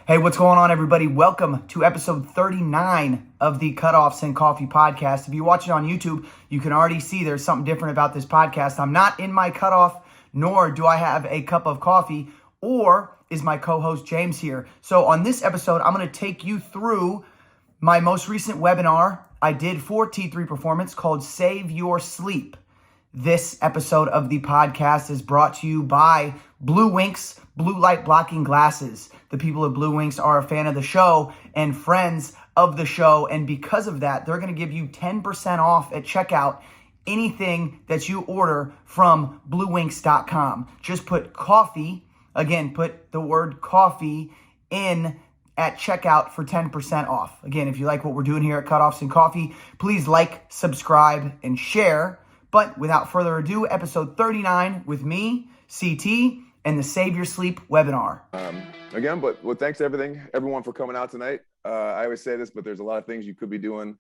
Hey, what's going on, everybody? Welcome to episode 39 of the Cutoffs and Coffee podcast. If you watch it on YouTube, you can already see there's something different about this podcast. I'm not in my cutoff, nor do I have a cup of coffee, or is my co-host James here. So on this episode, I'm going to take you through my most recent webinar I did for T3 Performance called Save Your Sleep. This episode of the podcast is brought to you by Blue Winks blue light blocking glasses. The people at Blue Winks are a fan of the show and friends of the show. And because of that, they're going to give you 10% off at checkout anything that you order from bluewinks.com. Just put coffee, again, put the word coffee in at checkout for 10% off. Again, if you like what we're doing here at Cutoffs and Coffee, please like, subscribe, and share. But without further ado, episode 39 with me, CT, and the Save Your Sleep webinar. Again, but thanks to everyone for coming out tonight. I always say this, but there's a lot of things you could be doing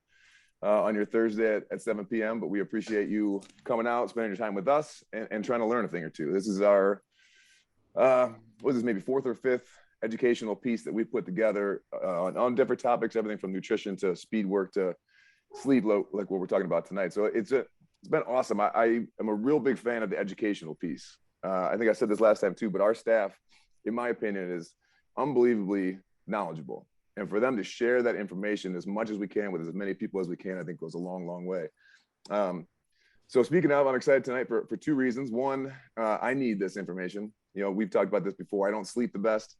on your Thursday at 7 p.m., but we appreciate you coming out, spending your time with us, and trying to learn a thing or two. This is our, maybe fourth or fifth educational piece that we put together on different topics, everything from nutrition to speed work to sleep, like what we're talking about tonight. So it's been awesome. I am a real big fan of the educational piece. I think I said this last time too, but our staff, in my opinion, is unbelievably knowledgeable. And for them to share that information as much as we can with as many people as we can, I think goes a long, long way. So speaking of, I'm excited tonight for two reasons. One, I need this information. You know, we've talked about this before. I don't sleep the best.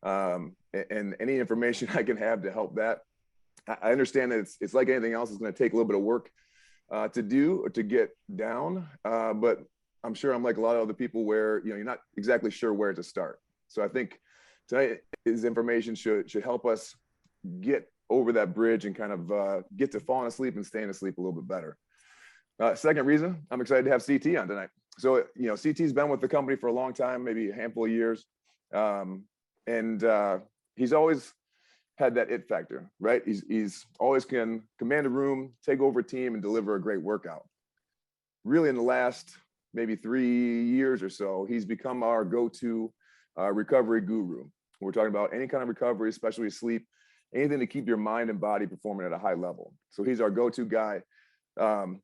And any information I can have to help that. I understand that it's like anything else. It's going to take a little bit of work to do or to get down. But I'm sure I'm like a lot of other people where, you're not exactly sure where to start. So I think tonight his information should help us get over that bridge and kind of get to falling asleep and staying asleep a little bit better. Second reason, I'm excited to have CT on tonight. So, CT's been with the company for a long time, maybe a handful of years. And he's always had that it factor, right? He's always can command a room, take over a team, and deliver a great workout. Really, in the last maybe 3 years or so, he's become our go-to recovery guru. We're talking about any kind of recovery, especially sleep, anything to keep your mind and body performing at a high level. So he's our go-to guy. And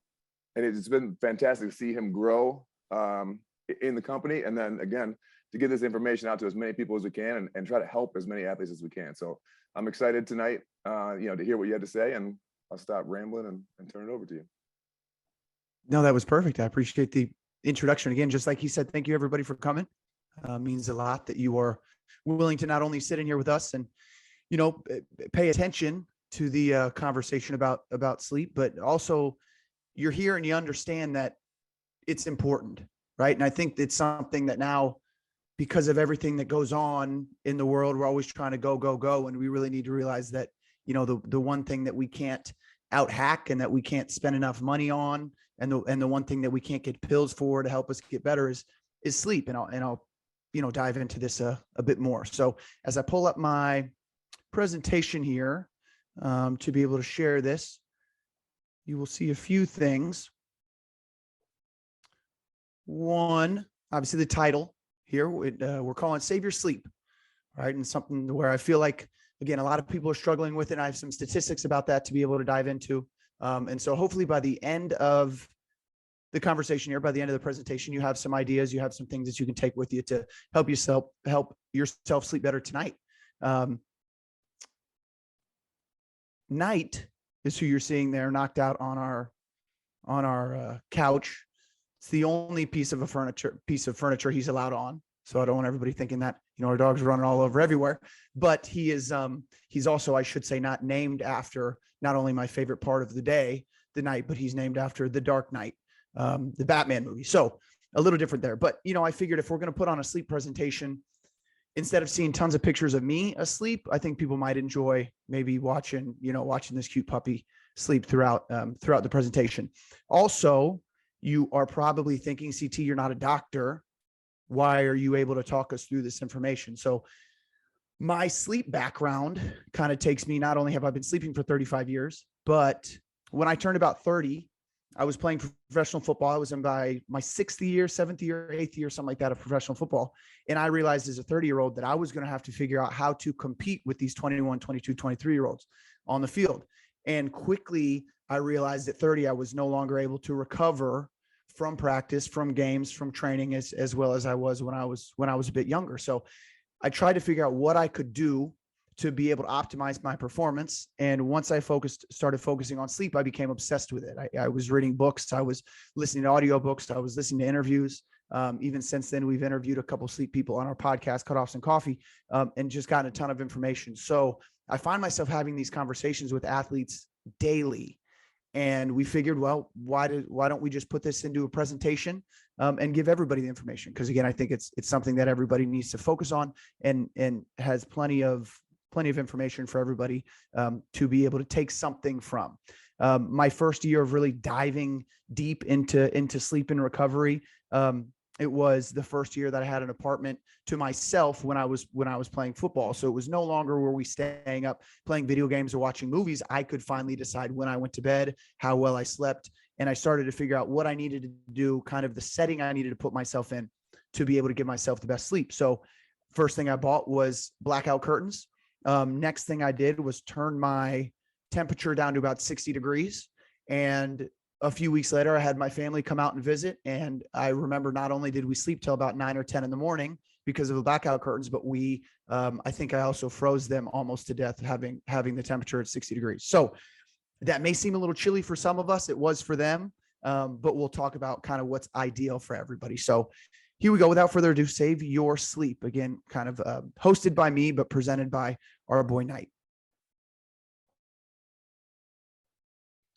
it's been fantastic to see him grow in the company. And then again, to get this information out to as many people as we can and try to help as many athletes as we can. So I'm excited tonight, to hear what you had to say, and I'll stop rambling and turn it over to you. No, that was perfect. I appreciate the introduction. Again, just like he said, thank you everybody for coming. Means a lot that you are willing to not only sit in here with us and, pay attention to the conversation about sleep, but also you're here and you understand that it's important, right? And I think it's something that now, because of everything that goes on in the world, we're always trying to go. And we really need to realize that, the one thing that we can't out hack and that we can't spend enough money on, and the one thing that we can't get pills for to help us get better is sleep. And I'll dive into this a bit more. So as I pull up my presentation here to be able to share this, you will see a few things. One, obviously the title here, we're calling Save Your Sleep, right? And something where I feel like, again, a lot of people are struggling with it. And I have some statistics about that to be able to dive into. And so hopefully by the end of the conversation here, by the end of the presentation, you have some ideas, you have some things that you can take with you to help yourself sleep better tonight. Knight is who you're seeing there, knocked out on our couch. It's the only piece of furniture he's allowed on. So I don't want everybody thinking that, our dog's running all over everywhere, but he is, he's also, I should say, not named after not only my favorite part of the day, the night, but he's named after The Dark Knight, the Batman movie. So a little different there, but I figured if we're going to put on a sleep presentation, instead of seeing tons of pictures of me asleep, I think people might enjoy maybe watching this cute puppy sleep throughout the presentation. Also, you are probably thinking, CT, you're not a doctor. Why are you able to talk us through this information? So my sleep background kind of takes me, not only have I been sleeping for 35 years, but when I turned about 30, I was playing professional football. I was in by my 6th year, 7th year, 8th year, something like that of professional football. And I realized as a 30-year-old that I was going to have to figure out how to compete with these 21, 22, 23-year-olds on the field. And quickly I realized at 30, I was no longer able to recover from practice, from games, from training as well as I was when I was a bit younger. So I tried to figure out what I could do to be able to optimize my performance. And once I started focusing on sleep, I became obsessed with it. I was reading books. I was listening to audiobooks. I was listening to interviews. Even since then, we've interviewed a couple sleep people on our podcast, Cutoffs and Coffee, and just gotten a ton of information. So I find myself having these conversations with athletes daily. And we figured, well, why don't we just put this into a presentation and give everybody the information? Because again, I think it's something that everybody needs to focus on and has plenty of information for everybody to be able to take something from. My first year of really diving deep into sleep and recovery, it was the first year that I had an apartment to myself when I was playing football. So it was no longer were we staying up playing video games or watching movies. I could finally decide when I went to bed, how well I slept, and I started to figure out what I needed to do, kind of the setting I needed to put myself in to be able to give myself the best sleep. So first thing I bought was blackout curtains. Next thing I did was turn my temperature down to about 60 degrees. And a few weeks later, I had my family come out and visit. And I remember not only did we sleep till about 9 or 10 in the morning because of the blackout curtains, but I think I also froze them almost to death having the temperature at 60 degrees. So that may seem a little chilly for some of us. It was for them. But we'll talk about kind of what's ideal for everybody. So here we go. Without further ado, Save Your Sleep. Again, kind of hosted by me, but presented by our boy Knight.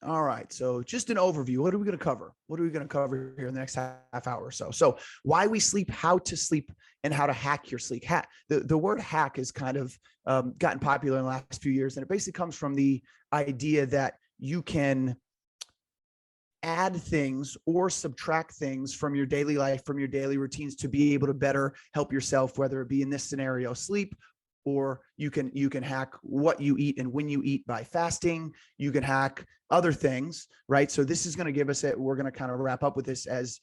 All right. So just an overview. What are we going to cover? What are we going to cover here in the next half hour or so? So why we sleep, how to sleep, and how to hack your sleep. The word hack has kind of gotten popular in the last few years. And it basically comes from the idea that you can add things or subtract things from your daily life, from your daily routines to be able to better help yourself, whether it be in this scenario, sleep, or you can hack what you eat and when you eat by fasting. You can hack other things, right? So this is going to give us we're going to kind of wrap up with this as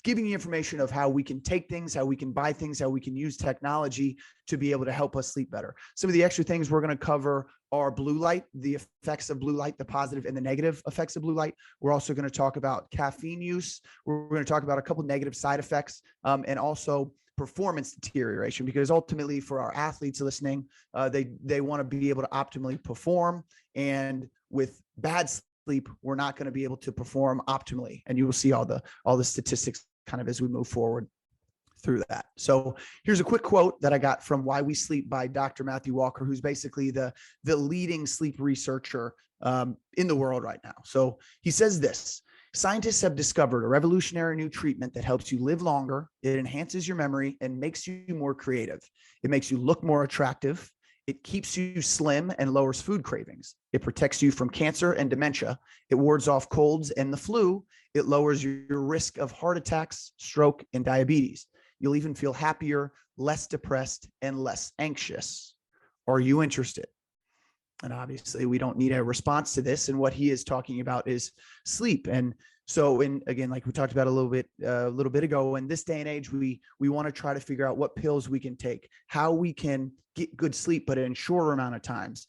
giving you information of how we can take things, how we can buy things, how we can use technology to be able to help us sleep better. Some of the extra things we're going to cover are blue light, the effects of blue light, the positive and the negative effects of blue light. We're also going to talk about caffeine use. We're going to talk about a couple of negative side effects and also performance deterioration, because ultimately for our athletes listening, they want to be able to optimally perform, and with bad sleep, we're not going to be able to perform optimally. And you will see all the statistics kind of as we move forward through that. So here's a quick quote that I got from Why We Sleep by Dr. Matthew Walker, who's basically the leading sleep researcher in the world right now. So he says this: scientists have discovered a revolutionary new treatment that helps you live longer. It enhances your memory and makes you more creative. It makes you look more attractive. It keeps you slim and lowers food cravings. It protects you from cancer and dementia. It wards off colds and the flu. It lowers your risk of heart attacks, stroke, and diabetes. You'll even feel happier, less depressed, and less anxious. Are you interested? And obviously we don't need a response to this. And what he is talking about is sleep. And so again, like we talked about a little bit ago, in this day and age, we want to try to figure out what pills we can take, how we can get good sleep, but in shorter amount of times.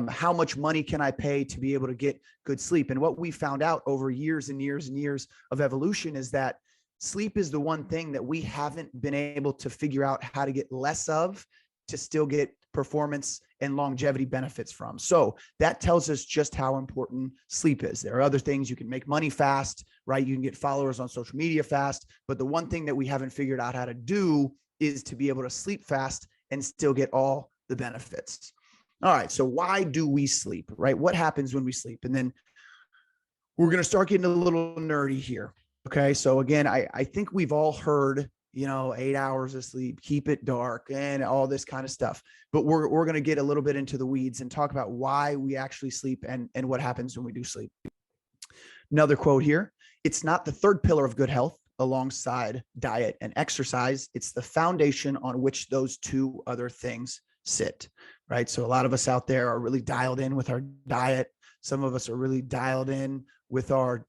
How much money can I pay to be able to get good sleep? And what we found out over years and years and years of evolution is that sleep is the one thing that we haven't been able to figure out how to get less of to still get performance and longevity benefits from. So that tells us just how important sleep is. There are other things. You can make money fast, right? You can get followers on social media fast. But the one thing that we haven't figured out how to do is to be able to sleep fast and still get all the benefits. All right. So why do we sleep, right? What happens when we sleep? And then we're going to start getting a little nerdy here. Okay. So again, I think we've all heard, 8 hours of sleep, keep it dark, and all this kind of stuff. But we're going to get a little bit into the weeds and talk about why we actually sleep and what happens when we do sleep. Another quote here: it's not the third pillar of good health alongside diet and exercise. It's the foundation on which those two other things sit, right? So a lot of us out there are really dialed in with our diet, Some of us are really dialed in with our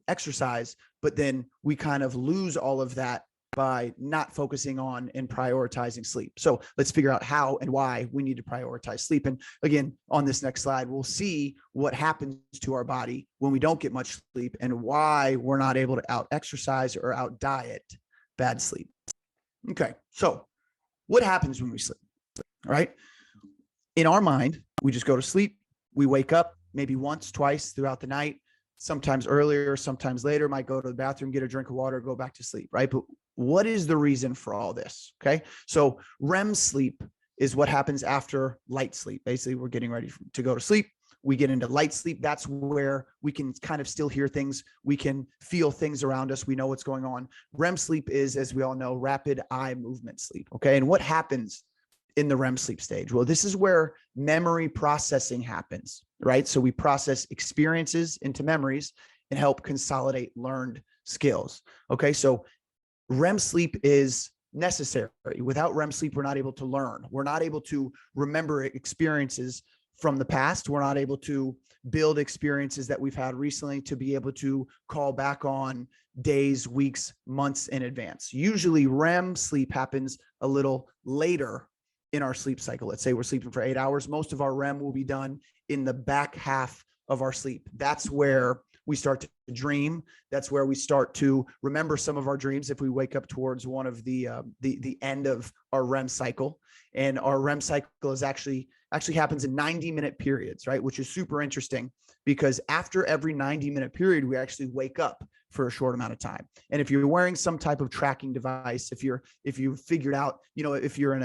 exercise, but then we kind of lose all of that by not focusing on and prioritizing sleep. So let's figure out how and why we need to prioritize sleep. And again, on this next slide, we'll see what happens to our body when we don't get much sleep and why we're not able to out exercise or out diet bad sleep. Okay. So what happens when we sleep? All right. In our mind, we just go to sleep. We wake up maybe once, twice throughout the night, sometimes earlier, sometimes later, might go to the bathroom, get a drink of water, go back to sleep, right? But what is the reason for all this? Okay. So REM sleep is what happens after light sleep. Basically, we're getting ready to go to sleep. We get into light sleep. That's where we can kind of still hear things. We can feel things around us. We know what's going on. REM sleep is, as we all know, rapid eye movement sleep. Okay. And what happens in the REM sleep stage? Well, this is where memory processing happens, right? So we process experiences into memories and help consolidate learned skills. Okay. So REM sleep is necessary. Without REM sleep, we're not able to learn. We're not able to remember experiences from the past. We're not able to build experiences that we've had recently to be able to call back on days, weeks, months in advance. Usually REM sleep happens a little later in our sleep cycle. Let's say we're sleeping for 8 hours. Most of our REM will be done in the back half of our sleep. That's where we start to dream. That's where we start to remember some of our dreams if we wake up towards one of the end of our REM cycle. And our REM cycle is actually happens in 90-minute periods, right? Which is super interesting because after every 90-minute period, we actually wake up for a short amount of time. And if you're wearing some type of tracking device, if you figured out, if you're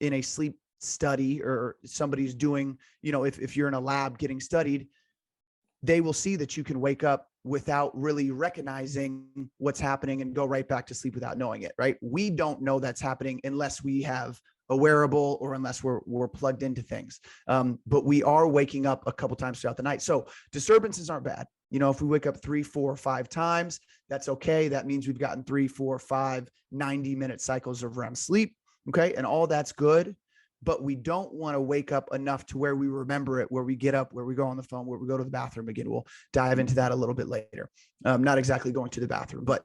in a sleep study or somebody's doing, if you're in a lab getting studied, they will see that you can wake up without really recognizing what's happening and go right back to sleep without knowing it, right? We don't know that's happening unless we have a wearable or unless we're plugged into things. But we are waking up a couple times throughout the night. So disturbances aren't bad. If we wake up 3, 4, 5 times, that's okay. That means we've gotten 3, 4, 5, 90-minute cycles of REM sleep. Okay. And all that's good. But we don't want to wake up enough to where we remember it, where we get up, where we go on the phone, where we go to the bathroom again. We'll dive into that a little bit later. Not exactly going to the bathroom, but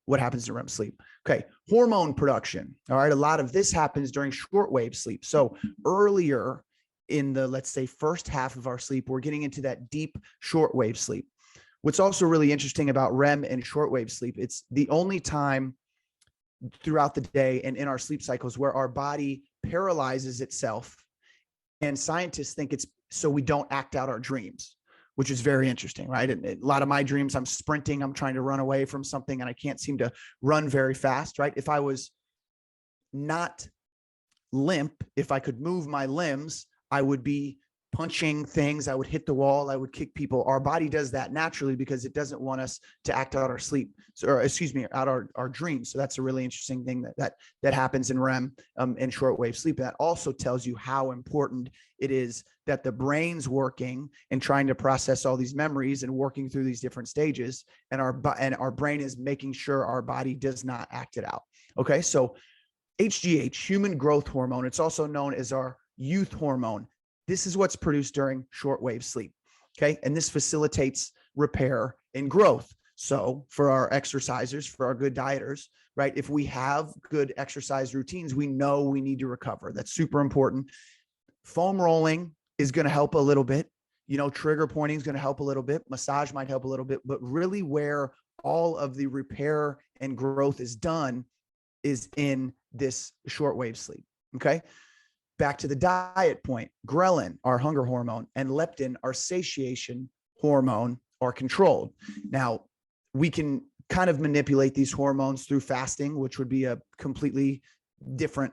what happens in REM sleep. Okay. Hormone production. All right. A lot of this happens during shortwave sleep. So earlier in the, let's say, first half of our sleep, we're getting into that deep shortwave sleep. What's also really interesting about REM and shortwave sleep, it's the only time throughout the day and in our sleep cycles where our body paralyzes itself. And scientists think it's so we don't act out our dreams, which is very interesting, right? And a lot of my dreams, I'm sprinting, I'm trying to run away from something and I can't seem to run very fast, right? If I was not limp, if I could move my limbs, I would be punching things, I would hit the wall, I would kick people. Our body does that naturally because it doesn't want us to act out our sleep, out our dreams. So that's a really interesting thing that happens in REM and shortwave sleep. That also tells you how important it is that the brain's working and trying to process all these memories and working through these different stages, and our brain is making sure our body does not act it out. Okay, so HGH, human growth hormone, it's also known as our youth hormone. This is what's produced during shortwave sleep. Okay. And this facilitates repair and growth. So for our exercisers, for our good dieters, right? If we have good exercise routines, we know we need to recover. That's super important. Foam rolling is going to help a little bit. Trigger pointing is going to help a little bit. Massage might help a little bit, but really where all of the repair and growth is done is in this shortwave sleep. Okay. Back to the diet point, ghrelin, our hunger hormone, and leptin, our satiation hormone, are controlled. Now, we can kind of manipulate these hormones through fasting, which would be a completely different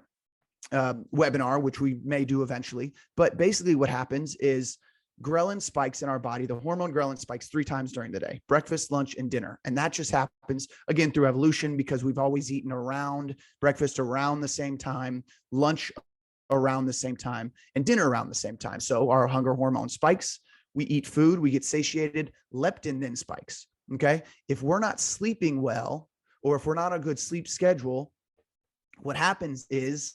webinar, which we may do eventually. But basically what happens is ghrelin spikes in our body. The hormone ghrelin spikes 3 times during the day: breakfast, lunch, and dinner. And that just happens, again, through evolution, because we've always eaten around breakfast around the same time, lunch around the same time, and dinner around the same time. So our hunger hormone spikes, we eat food, we get satiated, leptin then spikes. Okay. If we're not sleeping well, or if we're not on a good sleep schedule, what happens is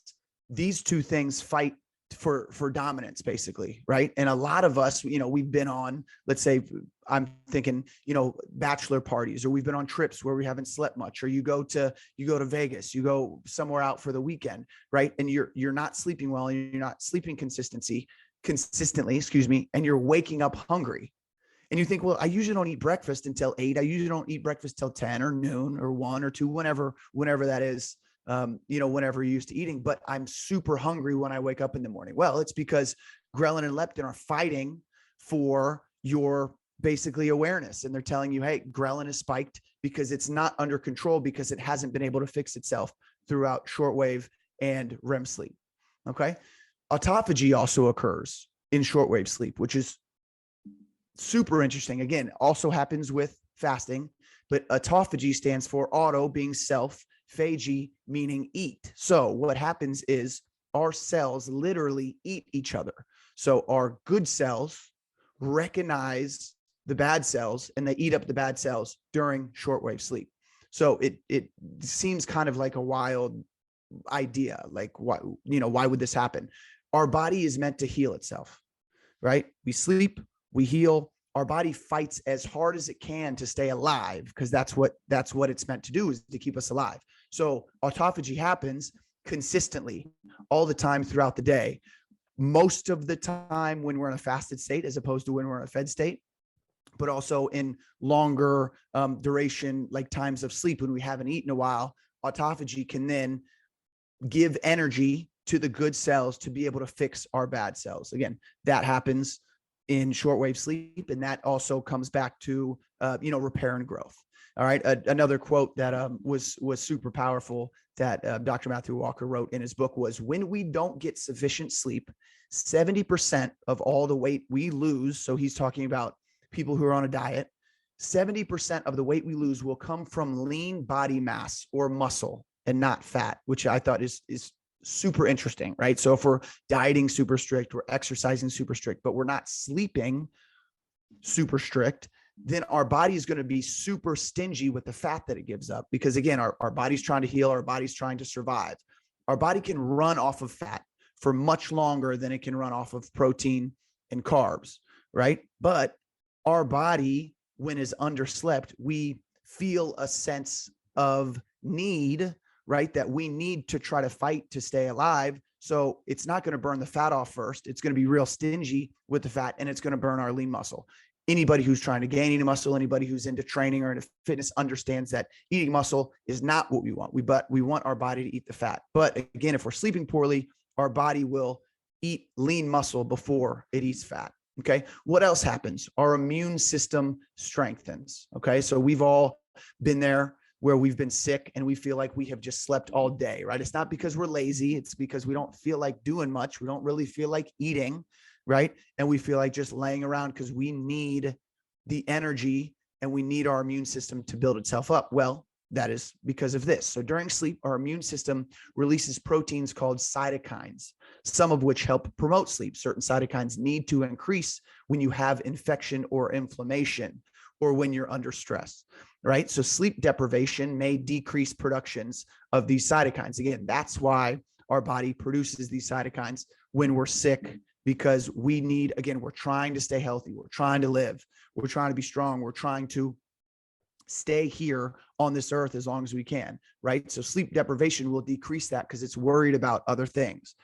these two things fight for dominance, basically, right? And a lot of us, we've been on, let's say, I'm thinking, bachelor parties, or we've been on trips where we haven't slept much, or you go to Vegas, you go somewhere out for the weekend, right? And you're not sleeping well, and you're not sleeping consistently, and you're waking up hungry. And you think, well, I usually don't eat breakfast until 8. I usually don't eat breakfast till 10 or noon or 1 or 2, whenever that is, whenever you're used to eating, but I'm super hungry when I wake up in the morning. Well, it's because ghrelin and leptin are fighting for your basically awareness. And they're telling you, hey, ghrelin is spiked because it's not under control, because it hasn't been able to fix itself throughout shortwave and REM sleep. Okay. Autophagy also occurs in shortwave sleep, which is super interesting. Again, also happens with fasting, but autophagy stands for auto, being self, phagy meaning eat. So what happens is our cells literally eat each other. So our good cells recognize the bad cells, and they eat up the bad cells during shortwave sleep. So it seems kind of like a wild idea. Like, why would this happen? Our body is meant to heal itself, right? We sleep, we heal. Our body fights as hard as it can to stay alive, because that's what it's meant to do, is to keep us alive. So autophagy happens consistently all the time throughout the day, most of the time when we're in a fasted state as opposed to when we're in a fed state, but also in longer duration, like times of sleep when we haven't eaten a while. Autophagy can then give energy to the good cells to be able to fix our bad cells. Again, that happens in shortwave sleep, and that also comes back to repair and growth. All right. Another quote that was super powerful that Dr. Matthew Walker wrote in his book was, when we don't get sufficient sleep, 70% of all the weight we lose, so he's talking about people who are on a diet, 70% of the weight we lose will come from lean body mass or muscle and not fat, which I thought is super interesting, right? So if we're dieting super strict, we're exercising super strict, but we're not sleeping super strict, then our body is going to be super stingy with the fat that it gives up. Because again, our body's trying to heal, our body's trying to survive. Our body can run off of fat for much longer than it can run off of protein and carbs, right? But our body, when is underslept, we feel a sense of need, right? That we need to try to fight to stay alive. So it's not going to burn the fat off first. It's going to be real stingy with the fat, and it's going to burn our lean muscle. Anybody who's trying to gain any muscle, anybody who's into training or into fitness understands that eating muscle is not what we want. We want our body to eat the fat. But again, if we're sleeping poorly, our body will eat lean muscle before it eats fat. Okay. What else happens? Our immune system strengthens. Okay. So we've all been there where we've been sick and we feel like we have just slept all day, right? It's not because we're lazy. It's because we don't feel like doing much. We don't really feel like eating, right? And we feel like just laying around because we need the energy and we need our immune system to build itself up. Well, that is because of this. So during sleep, our immune system releases proteins called cytokines, some of which help promote sleep. Certain cytokines need to increase when you have infection or inflammation, or when you're under stress, right? So sleep deprivation may decrease productions of these cytokines. Again, that's why our body produces these cytokines when we're sick, because we need, again, we're trying to stay healthy. We're trying to live. We're trying to be strong. We're trying to stay here on this earth as long as we can, right? So sleep deprivation will decrease that because it's worried about other things.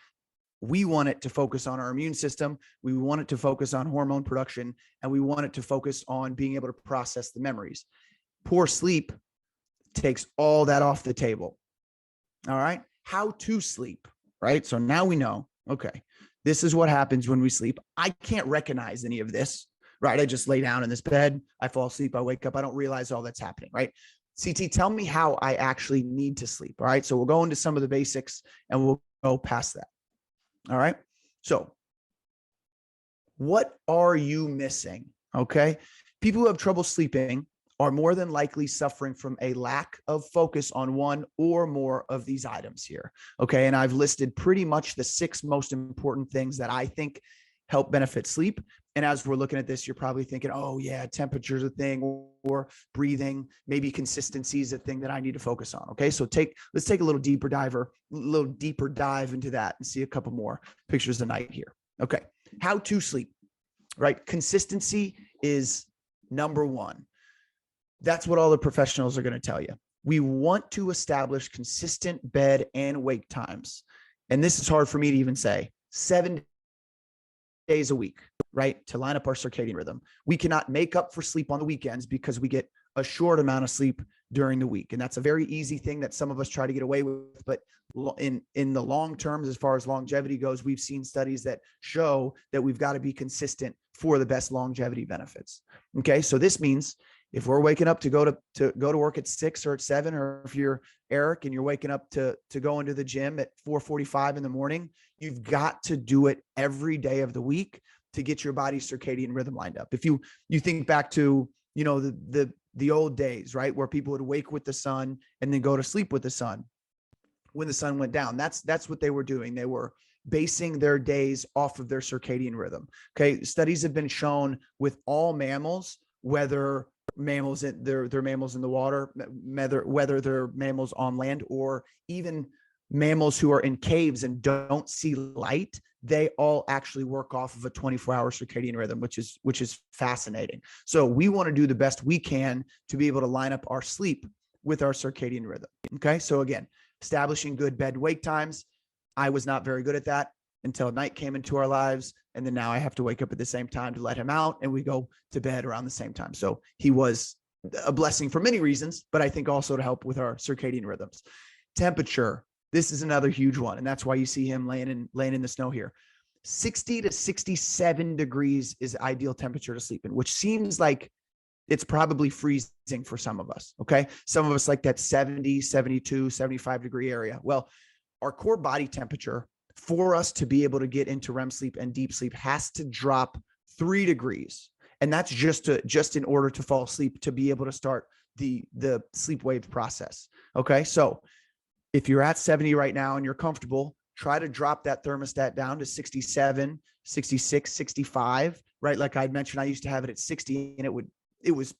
We want it to focus on our immune system. We want it to focus on hormone production, and we want it to focus on being able to process the memories. Poor sleep takes all that off the table. All right. How to sleep, right? So now we know, okay, this is what happens when we sleep. I can't recognize any of this, right? I just lay down in this bed. I fall asleep. I wake up. I don't realize all that's happening, right? CT, tell me how I actually need to sleep. All right. So we'll go into some of the basics and we'll go past that. All right. So what are you missing? Okay. People who have trouble sleeping are more than likely suffering from a lack of focus on one or more of these items here. Okay. And I've listed pretty much the 6 most important things that I think help benefit sleep. And as we're looking at this, you're probably thinking, oh yeah, temperature's a thing, or breathing, maybe consistency is a thing that I need to focus on. Okay. So let's take a little deeper dive into that and see a couple more pictures tonight here. Okay. How to sleep, right? Consistency is number one. That's what all the professionals are going to tell you. We want to establish consistent bed and wake times. And this is hard for me to even say. 7 days a week, right? To line up our circadian rhythm. We cannot make up for sleep on the weekends because we get a short amount of sleep during the week. And that's a very easy thing that some of us try to get away with. But in the long terms, as far as longevity goes, we've seen studies that show that we've got to be consistent for the best longevity benefits. Okay. So this means if we're waking up to go to work at 6 or at 7, or if you're Eric and you're waking up to go into the gym at 4:45 in the morning, you've got to do it every day of the week to get your body's circadian rhythm lined up. If you think back to, the old days, right, where people would wake with the sun and then go to sleep with the sun when the sun went down, that's what they were doing. They were basing their days off of their circadian rhythm. Okay. Studies have been shown with all mammals, whether mammals, they're mammals in the water, whether they're mammals on land, or even mammals who are in caves and don't see light, they all actually work off of a 24-hour circadian rhythm, which is fascinating. So we want to do the best we can to be able to line up our sleep with our circadian rhythm. Okay. So again, establishing good bed wake times. I was not very good at that until night came into our lives. And then now I have to wake up at the same time to let him out, and we go to bed around the same time. So he was a blessing for many reasons, but I think also to help with our circadian rhythms. Temperature. This is another huge one. And that's why you see him laying in the snow here. 60 to 67 degrees is ideal temperature to sleep in, which seems like it's probably freezing for some of us. Okay. Some of us like that 70, 72, 75 degree area. Well, our core body temperature for us to be able to get into REM sleep and deep sleep has to drop 3 degrees. And that's just in order to fall asleep, to be able to start the sleep wave process. Okay. So if you're at 70 right now and you're comfortable, try to drop that thermostat down to 67, 66, 65, right? Like I mentioned, I used to have it at 60, and it was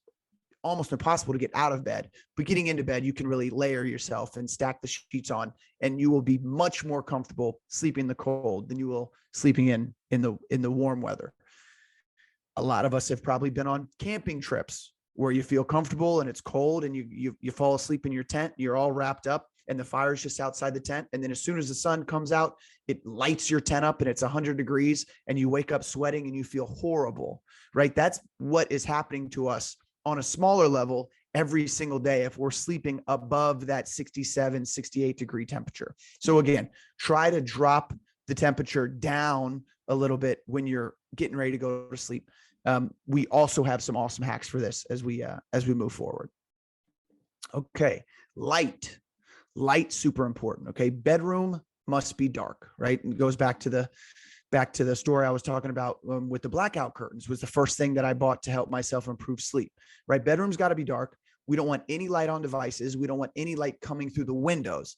almost impossible to get out of bed, but getting into bed, you can really layer yourself and stack the sheets on, and you will be much more comfortable sleeping in the cold than you will sleeping in the warm weather. A lot of us have probably been on camping trips where you feel comfortable and it's cold, and you fall asleep in your tent, you're all wrapped up, and the fire's just outside the tent. And then as soon as the sun comes out, it lights your tent up and it's 100 degrees and you wake up sweating and you feel horrible, right? That's what is happening to us on a smaller level every single day if we're sleeping above that 67, 68 degree temperature. So again, try to drop the temperature down a little bit when you're getting ready to go to sleep. We also have some awesome hacks for this as we move forward. Okay. Light, super important. Okay. Bedroom must be dark, right? And it goes back to the story I was talking about with the blackout curtains. Was the first thing that I bought to help myself improve sleep, right? Bedroom's got to be dark. We don't want any light on devices. We don't want any light coming through the windows.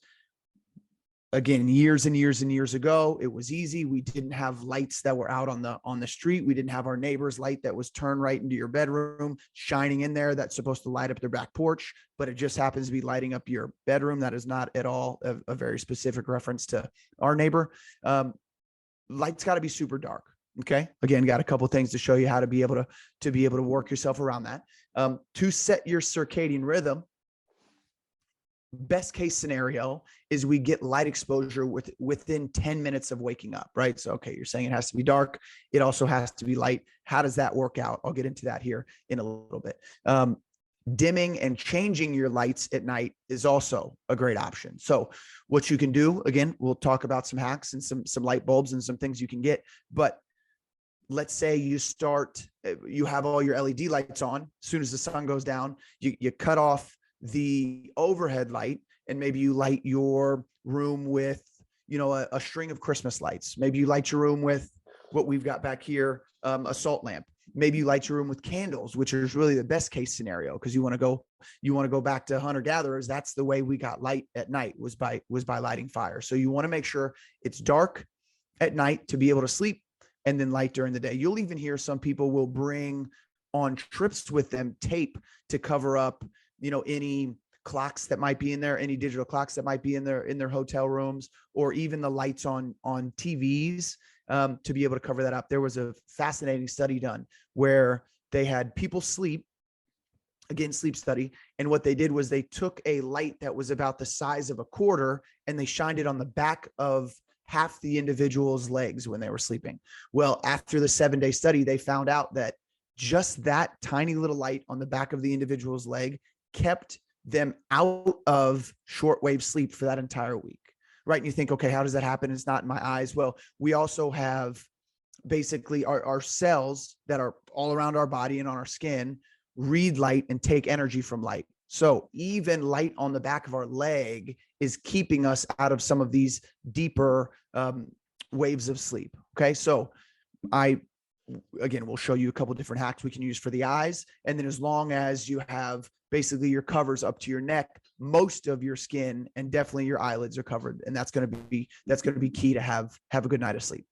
Again, years and years and years ago, it was easy. We didn't have lights that were out on the street. We didn't have our neighbor's light that was turned right into your bedroom, shining in there. That's supposed to light up their back porch, but it just happens to be lighting up your bedroom. That is not at all a very specific reference to our neighbor. Light's got to be super dark. Okay. Again, got a couple of things to show you how to be able to work yourself around that. To set your circadian rhythm, best case scenario is we get light exposure within 10 minutes of waking up, right? So, okay, you're saying it has to be dark. It also has to be light. How does that work out? I'll get into that here in a little bit. Dimming and changing your lights at night is also a great option. So what you can do, again, we'll talk about some hacks and some light bulbs and some things you can get, but let's say you have all your LED lights on. As soon as the sun goes down, you cut off the overhead light, and maybe you light your room with, a string of Christmas lights. Maybe you light your room with what we've got back here, a salt lamp. Maybe you light your room with candles, which is really the best case scenario, because you want to go back to hunter gatherers. That's the way we got light at night, was by lighting fire. So you want to make sure it's dark at night to be able to sleep, and then light during the day. You'll even hear some people will bring on trips with them tape to cover up, any clocks that might be in there, any digital clocks that might be in their hotel rooms, or even the lights on TVs, to be able to cover that up. There was a fascinating study done where they had people sleep, again, sleep study. And what they did was they took a light that was about the size of a quarter and they shined it on the back of half the individual's legs when they were sleeping. Well, after the 7-day study, they found out that just that tiny little light on the back of the individual's leg kept them out of shortwave sleep for that entire week. Right. And you think, okay, how does that happen? It's not in my eyes. Well, we also have basically our cells that are all around our body and on our skin read light and take energy from light. So even light on the back of our leg is keeping us out of some of these deeper waves of sleep. Okay. So we'll show you a couple of different hacks we can use for the eyes. And then as long as you have basically your covers up to your neck, most of your skin and definitely your eyelids are covered. And that's going to be key to have a good night of sleep.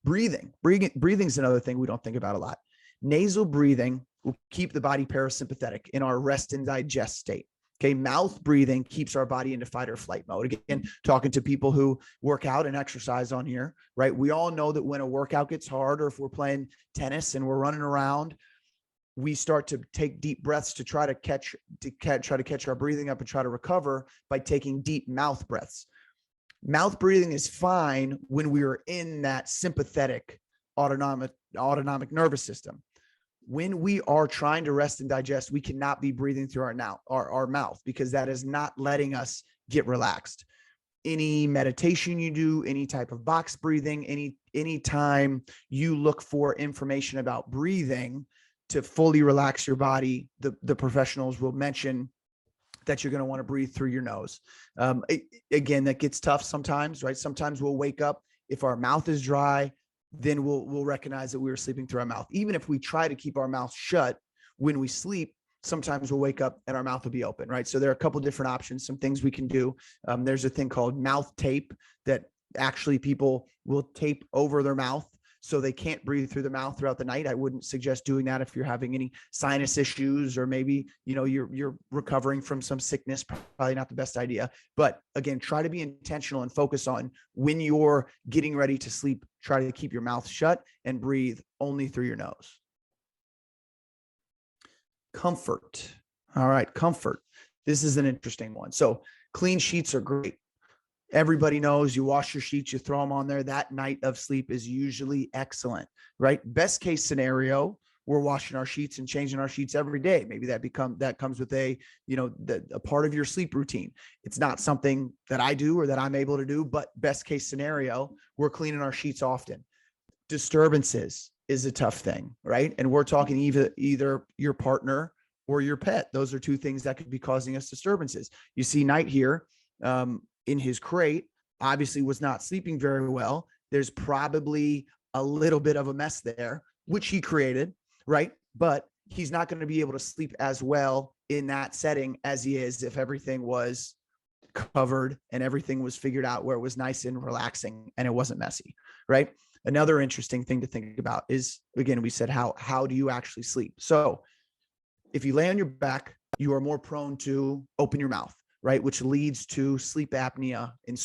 Breathing is another thing we don't think about a lot. Nasal breathing will keep the body parasympathetic in our rest and digest state. Okay. Mouth breathing keeps our body into fight or flight mode. Again, talking to people who work out and exercise on here, right? We all know that when a workout gets hard, or if we're playing tennis and we're running around, we start to take deep breaths to try to catch our breathing up and try to recover by taking deep mouth breaths. Mouth breathing is fine when we are in that sympathetic autonomic nervous system. When we are trying to rest and digest, we cannot be breathing through our mouth, because that is not letting us get relaxed. Any meditation you do, any type of box breathing, any time you look for information about breathing to fully relax your body, the professionals will mention that you're going to want to breathe through your nose. Again, that gets tough sometimes, right? Sometimes we'll wake up, if our mouth is dry, then we'll recognize that we were sleeping through our mouth. Even if we try to keep our mouth shut when we sleep, sometimes we'll wake up and our mouth will be open, right? So there are a couple of different options, some things we can do. There's a thing called mouth tape that actually people will tape over their mouth so they can't breathe through the mouth throughout the night. I wouldn't suggest doing that if you're having any sinus issues, or maybe, you're recovering from some sickness. Probably not the best idea. But again, try to be intentional and focus on when you're getting ready to sleep, try to keep your mouth shut and breathe only through your nose. Comfort. All right. Comfort. This is an interesting one. So clean sheets are great. Everybody knows you wash your sheets, you throw them on there. That night of sleep is usually excellent, right? Best case scenario, we're washing our sheets and changing our sheets every day. Maybe that comes with a part of your sleep routine. It's not something that I do or that I'm able to do, but best case scenario, we're cleaning our sheets often. Disturbances is a tough thing, right? And we're talking either your partner or your pet. Those are two things that could be causing us disturbances. You see Knight here, in his crate, obviously was not sleeping very well. There's probably a little bit of a mess there, which he created, right? But he's not going to be able to sleep as well in that setting as he is if everything was covered and everything was figured out where it was nice and relaxing and it wasn't messy, right? Another interesting thing to think about is, again, we said, how do you actually sleep? So if you lay on your back, you are more prone to open your mouth, right? Which leads to sleep apnea and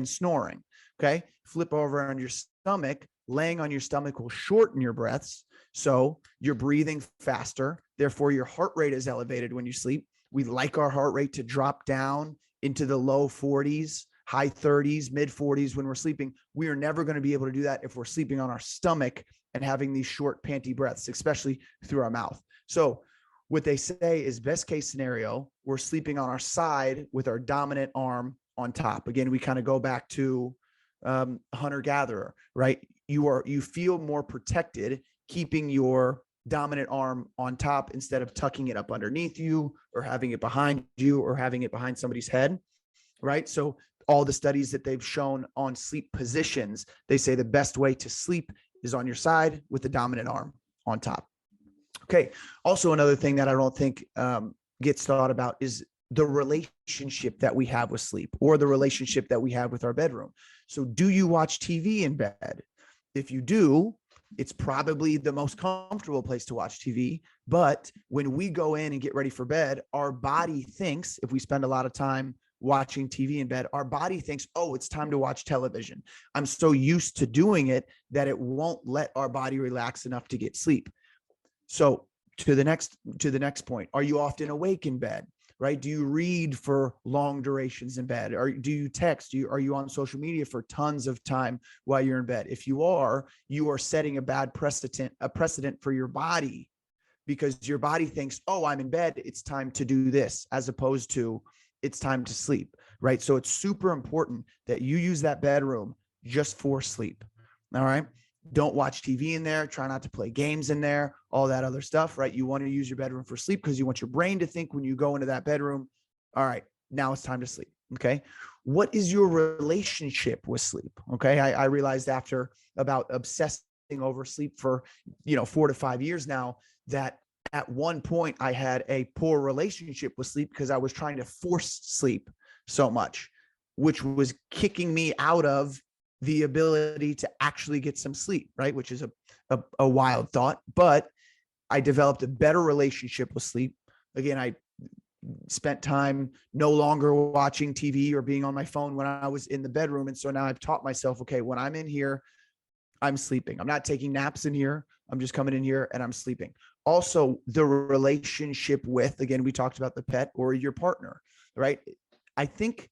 snoring. Okay. Flip over on your stomach. Laying on your stomach will shorten your breaths. So you're breathing faster. Therefore, your heart rate is elevated when you sleep. We like our heart rate to drop down into the low 40s, high 30s, mid 40s when we're sleeping. We are never going to be able to do that if we're sleeping on our stomach and having these short panty breaths, especially through our mouth. So what they say is best case scenario, we're sleeping on our side with our dominant arm on top. Again, we kind of go back to hunter-gatherer, right? You feel more protected keeping your dominant arm on top instead of tucking it up underneath you or having it behind you or having it behind somebody's head, right? So all the studies that they've shown on sleep positions, they say the best way to sleep is on your side with the dominant arm on top. Okay. Also, another thing that I don't think gets thought about is the relationship that we have with sleep, or the relationship that we have with our bedroom. So do you watch TV in bed? If you do, It's probably the most comfortable place to watch TV. But when we go in and get ready for bed, our body thinks, if we spend a lot of time watching TV in bed, our body thinks, oh, it's time to watch television. I'm so used to doing it that it won't let our body relax enough to get sleep. So to the next point, are you often awake in bed? Right? Do you read for long durations in bed? Or do you text? Are you on social media for tons of time while you're in bed? If you are setting a bad precedent for your body, because your body thinks, oh, I'm in bed, it's time to do this, as opposed to it's time to sleep, right? So it's super important that you use that bedroom just for sleep. All right. Don't watch TV in there. Try not to play games in there, all that other stuff, right? You want to use your bedroom for sleep because you want your brain to think when you go into that bedroom, all right, now it's time to sleep. Okay. What is your relationship with sleep? Okay. I realized after about obsessing over sleep for, 4 to 5 years now, that at one point I had a poor relationship with sleep because I was trying to force sleep so much, which was kicking me out of the ability to actually get some sleep, right? Which is a wild thought, but I developed a better relationship with sleep. Again, I spent time no longer watching TV or being on my phone when I was in the bedroom. And so now I've taught myself, okay, when I'm in here, I'm sleeping. I'm not taking naps in here. I'm just coming in here and I'm sleeping. Also, the relationship with, again, we talked about the pet or your partner, right? I think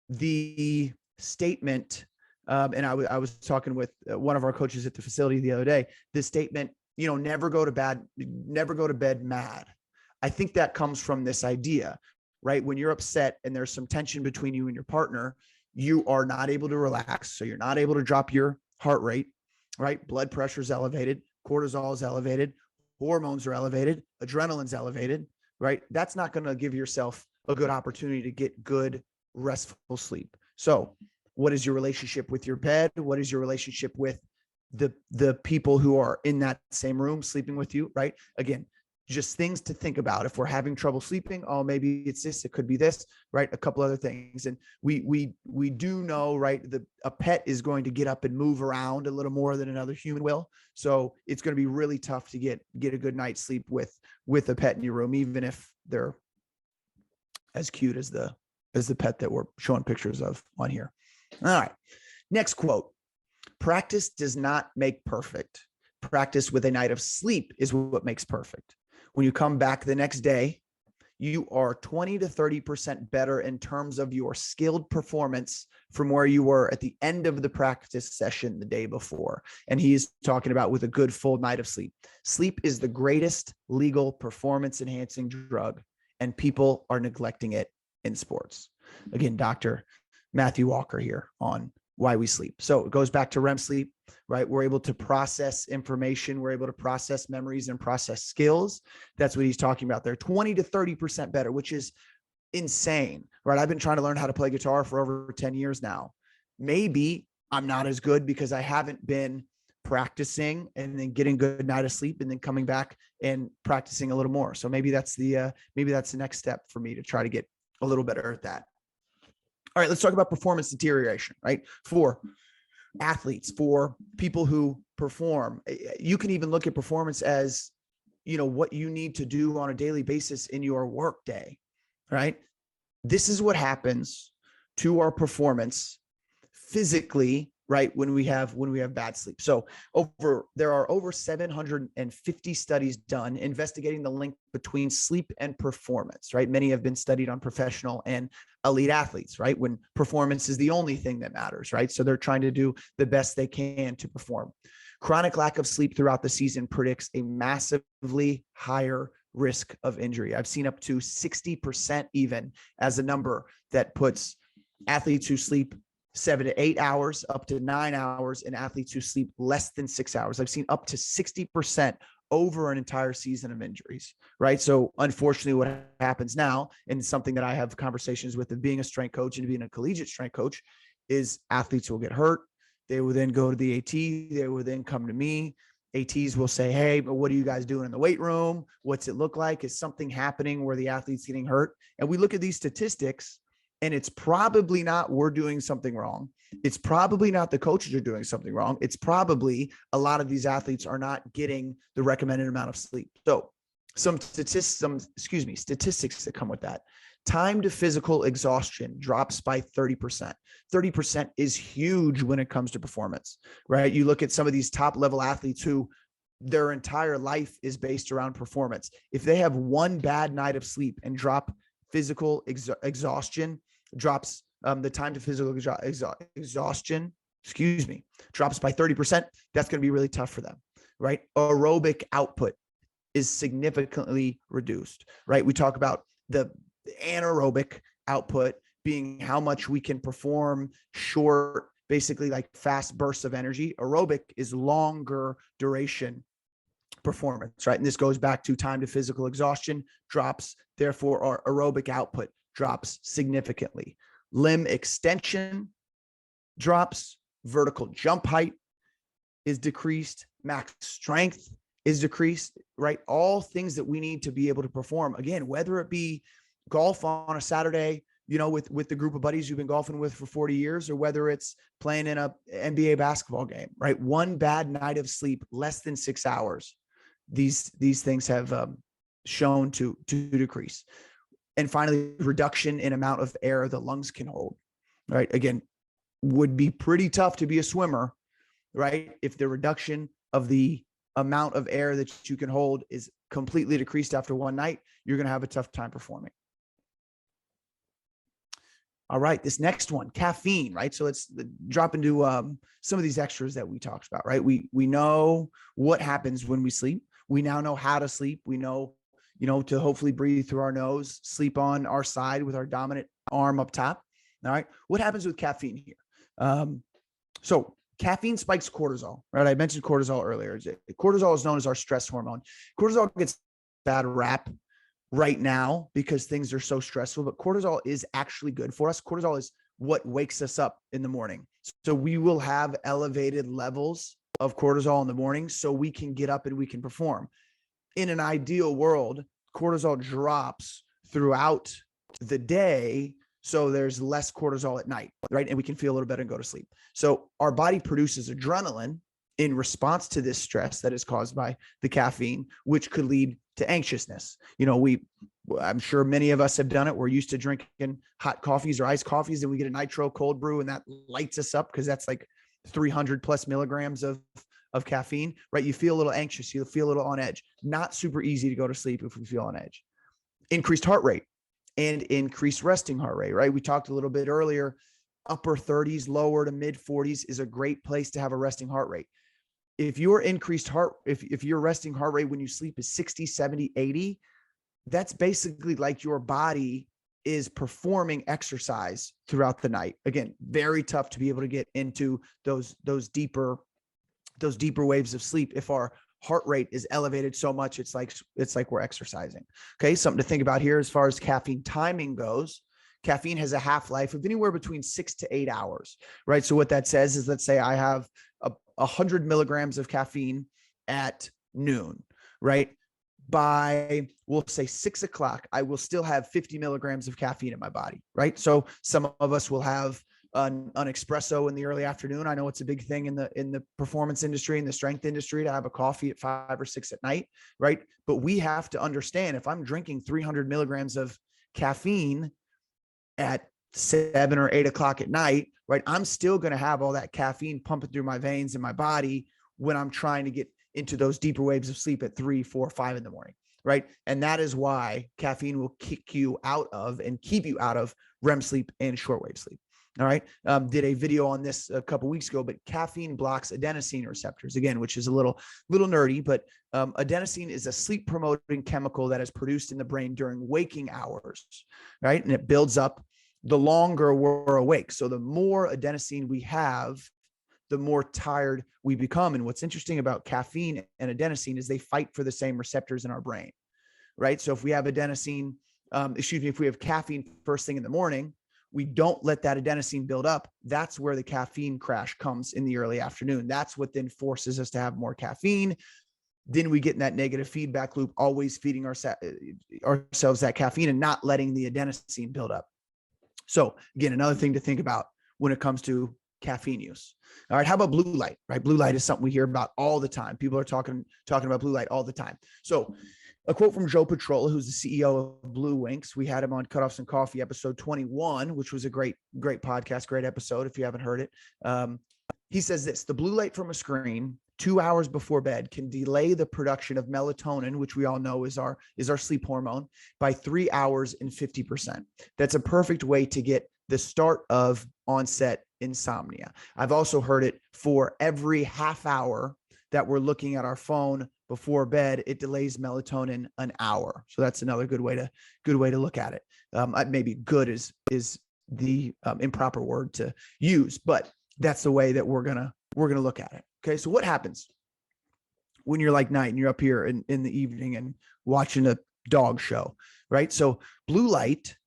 the statement, and I was talking with one of our coaches at the facility the other day, the statement, never go to bed mad. I think that comes from this idea, right? When you're upset and there's some tension between you and your partner, you are not able to relax. So you're not able to drop your heart rate, right? Blood pressure is elevated, cortisol is elevated, hormones are elevated, adrenaline's elevated, right? That's not going to give yourself a good opportunity to get good, restful sleep. So what is your relationship with your bed? What is your relationship with the people who are in that same room sleeping with you, right? Again, just things to think about. If we're having trouble sleeping, oh, maybe it's this, it could be this, right? A couple other things. And we do know, right, a pet is going to get up and move around a little more than another human will. So it's going to be really tough to get a good night's sleep with a pet in your room, even if they're as cute as the pet that we're showing pictures of on here. All right. Next quote. Practice does not make perfect. Practice with a night of sleep is what makes perfect. When you come back the next day, you are 20 to 30% better in terms of your skilled performance from where you were at the end of the practice session the day before. And he's talking about with a good full night of sleep. Sleep is the greatest legal performance enhancing drug, and people are neglecting it in sports. Again, Dr. Matthew Walker here on why we sleep. So it goes back to REM sleep, right? We're able to process information. We're able to process memories and process skills. That's what he's talking about there. 20 to 30% better, which is insane, right? I've been trying to learn how to play guitar for over 10 years now. Maybe I'm not as good because I haven't been practicing and then getting a good night of sleep and then coming back and practicing a little more. So maybe that's the next step for me to try to get a little better at that. All right, let's talk about performance deterioration, right? For athletes, for people who perform, you can even look at performance as, what you need to do on a daily basis in your work day, right? This is what happens to our performance physically, right? When we have bad sleep. So there are over 750 studies done investigating the link between sleep and performance, right? Many have been studied on professional and elite athletes, right? When performance is the only thing that matters, right? So they're trying to do the best they can to perform. Chronic lack of sleep throughout the season predicts a massively higher risk of injury. I've seen up to 60% even as a number that puts athletes who sleep 7 to 8 hours, up to 9 hours, and athletes who sleep less than 6 hours. I've seen up to 60% over an entire season of injuries, right? So unfortunately what happens now, and something that I have conversations with being a strength coach and being a collegiate strength coach, is athletes will get hurt. They will then go to the AT. They will then come to me. ATs will say, hey, but what are you guys doing in the weight room? What's it look like? Is something happening where the athlete's getting hurt? And we look at these statistics And it's probably not we're doing something wrong. It's probably not the coaches are doing something wrong. It's probably a lot of these athletes are not getting the recommended amount of sleep. So some statistics that come with that. Time to physical exhaustion drops by 30%. 30% is huge when it comes to performance, right? You look at some of these top level athletes who their entire life is based around performance. If they have one bad night of sleep and drop physical exhaustion, drops the time to physical exhaustion, drops by 30%, that's going to be really tough for them, right? Aerobic output is significantly reduced, right? We talk about the anaerobic output being how much we can perform short, basically like fast bursts of energy. Aerobic is longer duration performance, right? And this goes back to time to physical exhaustion drops, therefore our aerobic output drops significantly. Limb extension drops, vertical jump height is decreased, max strength is decreased, right? All things that we need to be able to perform. Again, whether it be golf on a Saturday, with the group of buddies you've been golfing with for 40 years, or whether it's playing in a NBA basketball game, right? One bad night of sleep, less than 6 hours. These things have shown to decrease. And finally, reduction in amount of air the lungs can hold, right? Again, would be pretty tough to be a swimmer, right? If the reduction of the amount of air that you can hold is completely decreased after one night, you're going to have a tough time performing. All right, this next one, caffeine, right? So let's drop into some of these extras that we talked about, right? We know what happens when we sleep. We now know how to sleep. We know, to hopefully breathe through our nose, sleep on our side with our dominant arm up top. All right, what happens with caffeine here? So caffeine spikes cortisol, right? I mentioned cortisol earlier. Cortisol is known as our stress hormone. Cortisol gets bad rap right now because things are so stressful, but cortisol is actually good for us. Cortisol is what wakes us up in the morning. So we will have elevated levels of cortisol in the morning so we can get up and we can perform. In an ideal world, cortisol drops throughout the day, so there's less cortisol at night, right? And we can feel a little better and go to sleep. So our body produces adrenaline in response to this stress that is caused by the caffeine, which could lead to anxiousness. I'm sure many of us have done it. We're used to drinking hot coffees or iced coffees, and we get a nitro cold brew and that lights us up because that's like 300 plus milligrams of caffeine, right? You feel a little anxious. You feel a little on edge. Not super easy to go to sleep if we feel on edge. Increased heart rate and increased resting heart rate, right? We talked a little bit earlier, upper 30s, lower to mid 40s is a great place to have a resting heart rate. If your if your resting heart rate when you sleep is 60, 70, 80, that's basically like your body is performing exercise throughout the night. Again, very tough to be able to get into those deeper waves of sleep if our heart rate is elevated so much it's like we're exercising. Okay, something to think about here as far as caffeine timing goes. Caffeine has a half-life of anywhere between 6 to 8 hours, right? So what that says is, let's say I have 100 milligrams of caffeine at noon, right? By, we'll say 6 o'clock, I will still have 50 milligrams of caffeine in my body, right? So some of us will have an espresso in the early afternoon. I know it's a big thing in the performance industry, in the strength industry, to have a coffee at 5 or 6 at night, right? But we have to understand, if I'm drinking 300 milligrams of caffeine at 7 or 8 o'clock at night, right, I'm still going to have all that caffeine pumping through my veins in my body when I'm trying to get into those deeper waves of sleep at 3, 4, 5 in the morning, right? And that is why caffeine will kick you out of and keep you out of REM sleep and shortwave sleep. All right. Did a video on this a couple of weeks ago, but caffeine blocks adenosine receptors, again, which is a little nerdy, but adenosine is a sleep promoting chemical that is produced in the brain during waking hours, right? And it builds up the longer we're awake. So the more adenosine we have, the more tired we become. And what's interesting about caffeine and adenosine is they fight for the same receptors in our brain, right? So if we have if we have caffeine first thing in the morning, we don't let that adenosine build up. That's where the caffeine crash comes in the early afternoon. That's what then forces us to have more caffeine. Then we get in that negative feedback loop, always feeding ourselves that caffeine and not letting the adenosine build up. So again, another thing to think about when it comes to caffeine use. All right. How about blue light, right? Blue light is something we hear about all the time. People are talking about blue light all the time. So a quote from Joe Petrola, who's the CEO of Blue Winks. We had him on Cutoffs and Coffee episode 21, which was a great podcast, great episode. If you haven't heard it, he says this: the blue light from a screen 2 hours before bed can delay the production of melatonin, which we all know is our sleep hormone, by 3 hours and 50%. That's a perfect way to get the start of onset insomnia. I've also heard it for every half hour that we're looking at our phone before bed, it delays melatonin an hour. So that's another good way to look at it. Maybe good is the improper word to use, but that's the way that we're gonna look at it. Okay, so what happens when you're like night and you're up here in the evening and watching a dog show, right? So blue light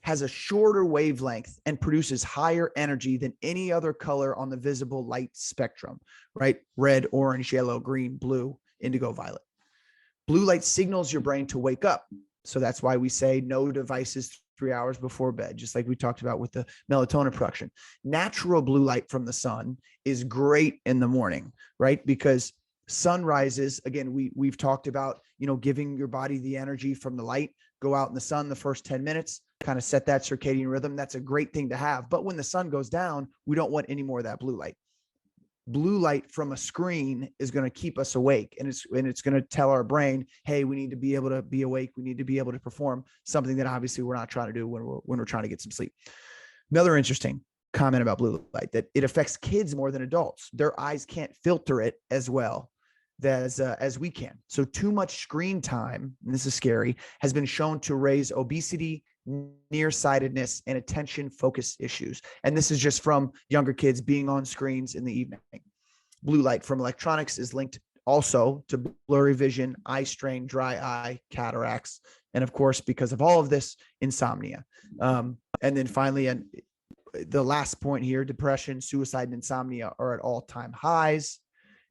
has a shorter wavelength and produces higher energy than any other color on the visible light spectrum, right? Red, orange, yellow, green, blue, indigo, violet. Blue light signals your brain to wake up. So that's why we say no devices 3 hours before bed, just like we talked about with the melatonin production. Natural blue light from the sun is great in the morning, right? Because sunrises, again, we've talked about, giving your body the energy from the light, go out in the sun the first 10 minutes, kind of set that circadian rhythm. That's a great thing to have. But when the sun goes down, we don't want any more of that blue light. Blue light from a screen is going to keep us awake, and it's going to tell our brain, hey, we need to be able to be awake. We need to be able to perform something that obviously we're not trying to do when we're trying to get some sleep. Another interesting comment about blue light, that it affects kids more than adults. Their eyes can't filter it as well as we can. So too much screen time, and this is scary, has been shown to raise obesity, nearsightedness, and attention focus issues. And this is just from younger kids being on screens in the evening. Blue light from electronics is linked also to blurry vision, eye strain, dry eye, cataracts, and of course, because of all of this, insomnia. And then finally, and the last point here, depression, suicide, and insomnia are at all-time highs.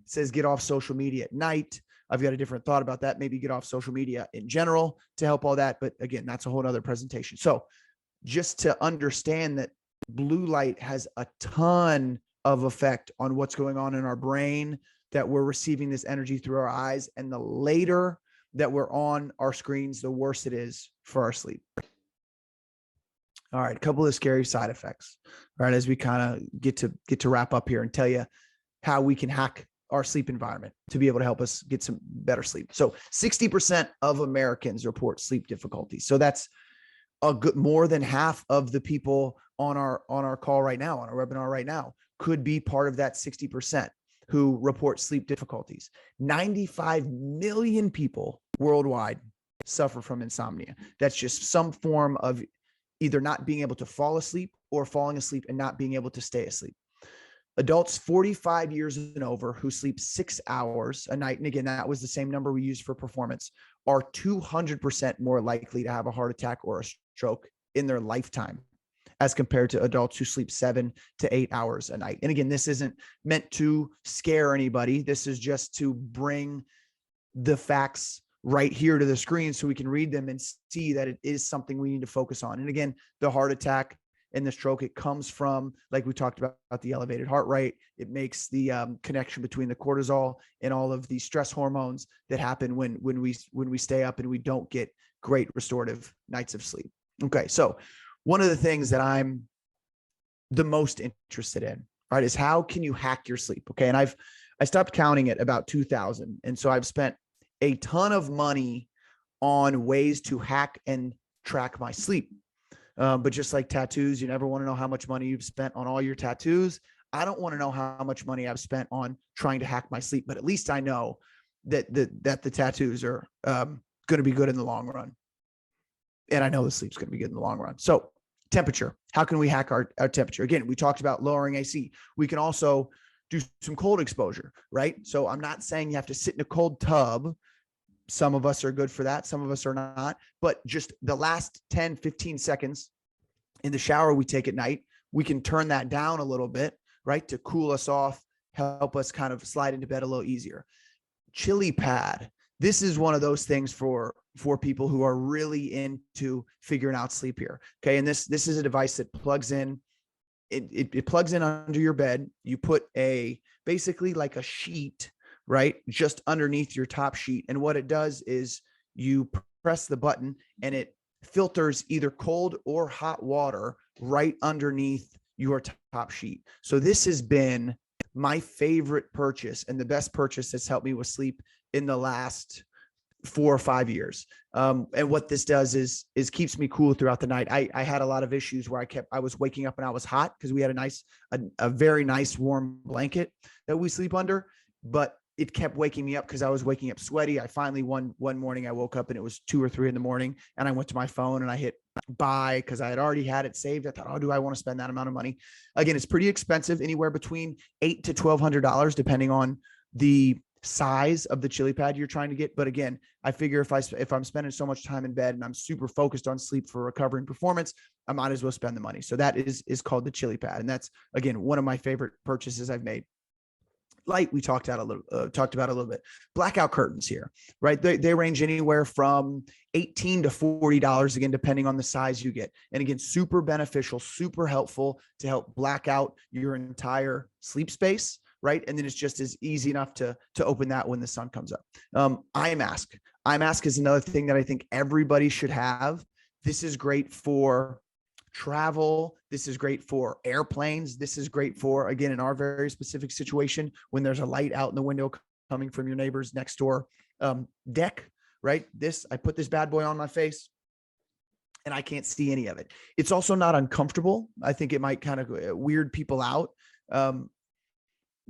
It says get off social media at night. I've got a different thought about that. Maybe get off social media in general to help all that. But again, that's a whole other presentation. So just to understand that blue light has a ton of effect on what's going on in our brain, that we're receiving this energy through our eyes. And the later that we're on our screens, the worse it is for our sleep. All right, a couple of scary side effects. All right, as we kind of get to wrap up here and tell you how we can hack our sleep environment to be able to help us get some better sleep. So 60% of Americans report sleep difficulties. So that's a good, more than half of the people on our call right now, on our webinar right now, could be part of that 60% who report sleep difficulties. 95 million people worldwide suffer from insomnia. That's just some form of either not being able to fall asleep or falling asleep and not being able to stay asleep. Adults 45 years and over who sleep 6 hours a night, and again, that was the same number we used for performance, are 200% more likely to have a heart attack or a stroke in their lifetime as compared to adults who sleep 7 to 8 hours a night. And again, this isn't meant to scare anybody. This is just to bring the facts right here to the screen so we can read them and see that it is something we need to focus on. And again, the heart attack and the stroke, it comes from, like we talked about, the elevated heart rate. It makes the connection between the cortisol and all of the stress hormones that happen when we stay up and we don't get great restorative nights of sleep. Okay, so one of the things that I'm the most interested in, right, is how can you hack your sleep? Okay, and I stopped counting at about 2,000, and so I've spent a ton of money on ways to hack and track my sleep. But just like tattoos, you never want to know how much money you've spent on all your tattoos. I don't want to know how much money I've spent on trying to hack my sleep, but at least I know that the tattoos are going to be good in the long run. And I know the sleep's going to be good in the long run. So temperature, how can we hack our temperature? Again, we talked about lowering AC. We can also do some cold exposure, right? So I'm not saying you have to sit in a cold tub. Some of us are good for that. Some of us are not, but just the last 10, 15 seconds in the shower we take at night, we can turn that down a little bit, right? To cool us off, help us kind of slide into bed a little easier. Chili pad this is one of those things for people who are really into figuring out sleep here. Okay. And this is a device that plugs in. It plugs in under your bed. You put basically like a sheet, right, just underneath your top sheet. And what it does is you press the button and it filters either cold or hot water right underneath your top sheet. So this has been my favorite purchase and the best purchase that's helped me with sleep in the last 4 or 5 years. And what this does is keeps me cool throughout the night. I had a lot of issues where I was waking up and I was hot because we had a very nice warm blanket that we sleep under, but it kept waking me up because I was waking up sweaty. I finally one morning I woke up and it was 2 or 3 in the morning and I went to my phone and I hit buy because I had already had it saved. I thought, oh, do I want to spend that amount of money? Again, it's pretty expensive, anywhere between $800 to $1,200, depending on the size of the chili pad you're trying to get. But again, I figure if I'm spending so much time in bed and I'm super focused on sleep for recovery and performance, I might as well spend the money. So that is called the chili pad. And that's, again, one of my favorite purchases I've made. Light, we talked about a little bit. Blackout curtains here, right? They range anywhere from $18 to $40, again, depending on the size you get. And again, super beneficial, super helpful to help black out your entire sleep space, right? And then it's just as easy enough to open that when the sun comes up. Eye mask. Eye mask is another thing that I think everybody should have. This is great for travel. This is great for airplanes. This is great for, again, in our very specific situation, when there's a light out in the window coming from your neighbor's next door deck, right? I put this bad boy on my face and I can't see any of it. It's also not uncomfortable. I think it might kind of weird people out.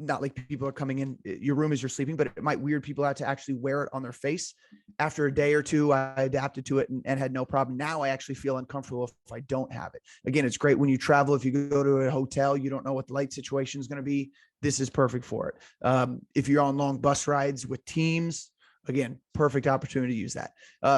Not like people are coming in your room as you're sleeping, but it might weird people out to actually wear it on their face. After a day or two, I adapted to it and had no problem. Now I actually feel uncomfortable if I don't have it. Again, it's great when you travel. If you go to a hotel, you don't know what the light situation is going to be. This is perfect for it. If you're on long bus rides with teams, again, perfect opportunity to use that.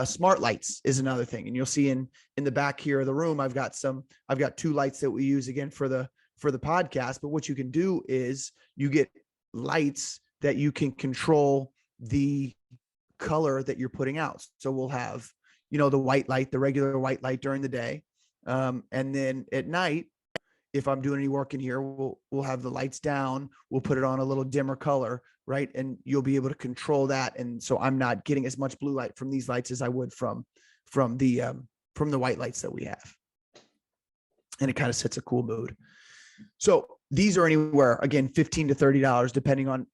Smart lights is another thing. And you'll see in the back here of the room, I've got 2 lights that we use again for the podcast. But what you can do is you get lights that you can control the color that you're putting out. So we'll have, the white light, the regular white light during the day. And then at night, if I'm doing any work in here, we'll have the lights down. We'll put it on a little dimmer color, right? And you'll be able to control that. And so I'm not getting as much blue light from these lights as I would from the white lights that we have. And it kind of sets a cool mood. So these are anywhere, again, $15 to $30, depending on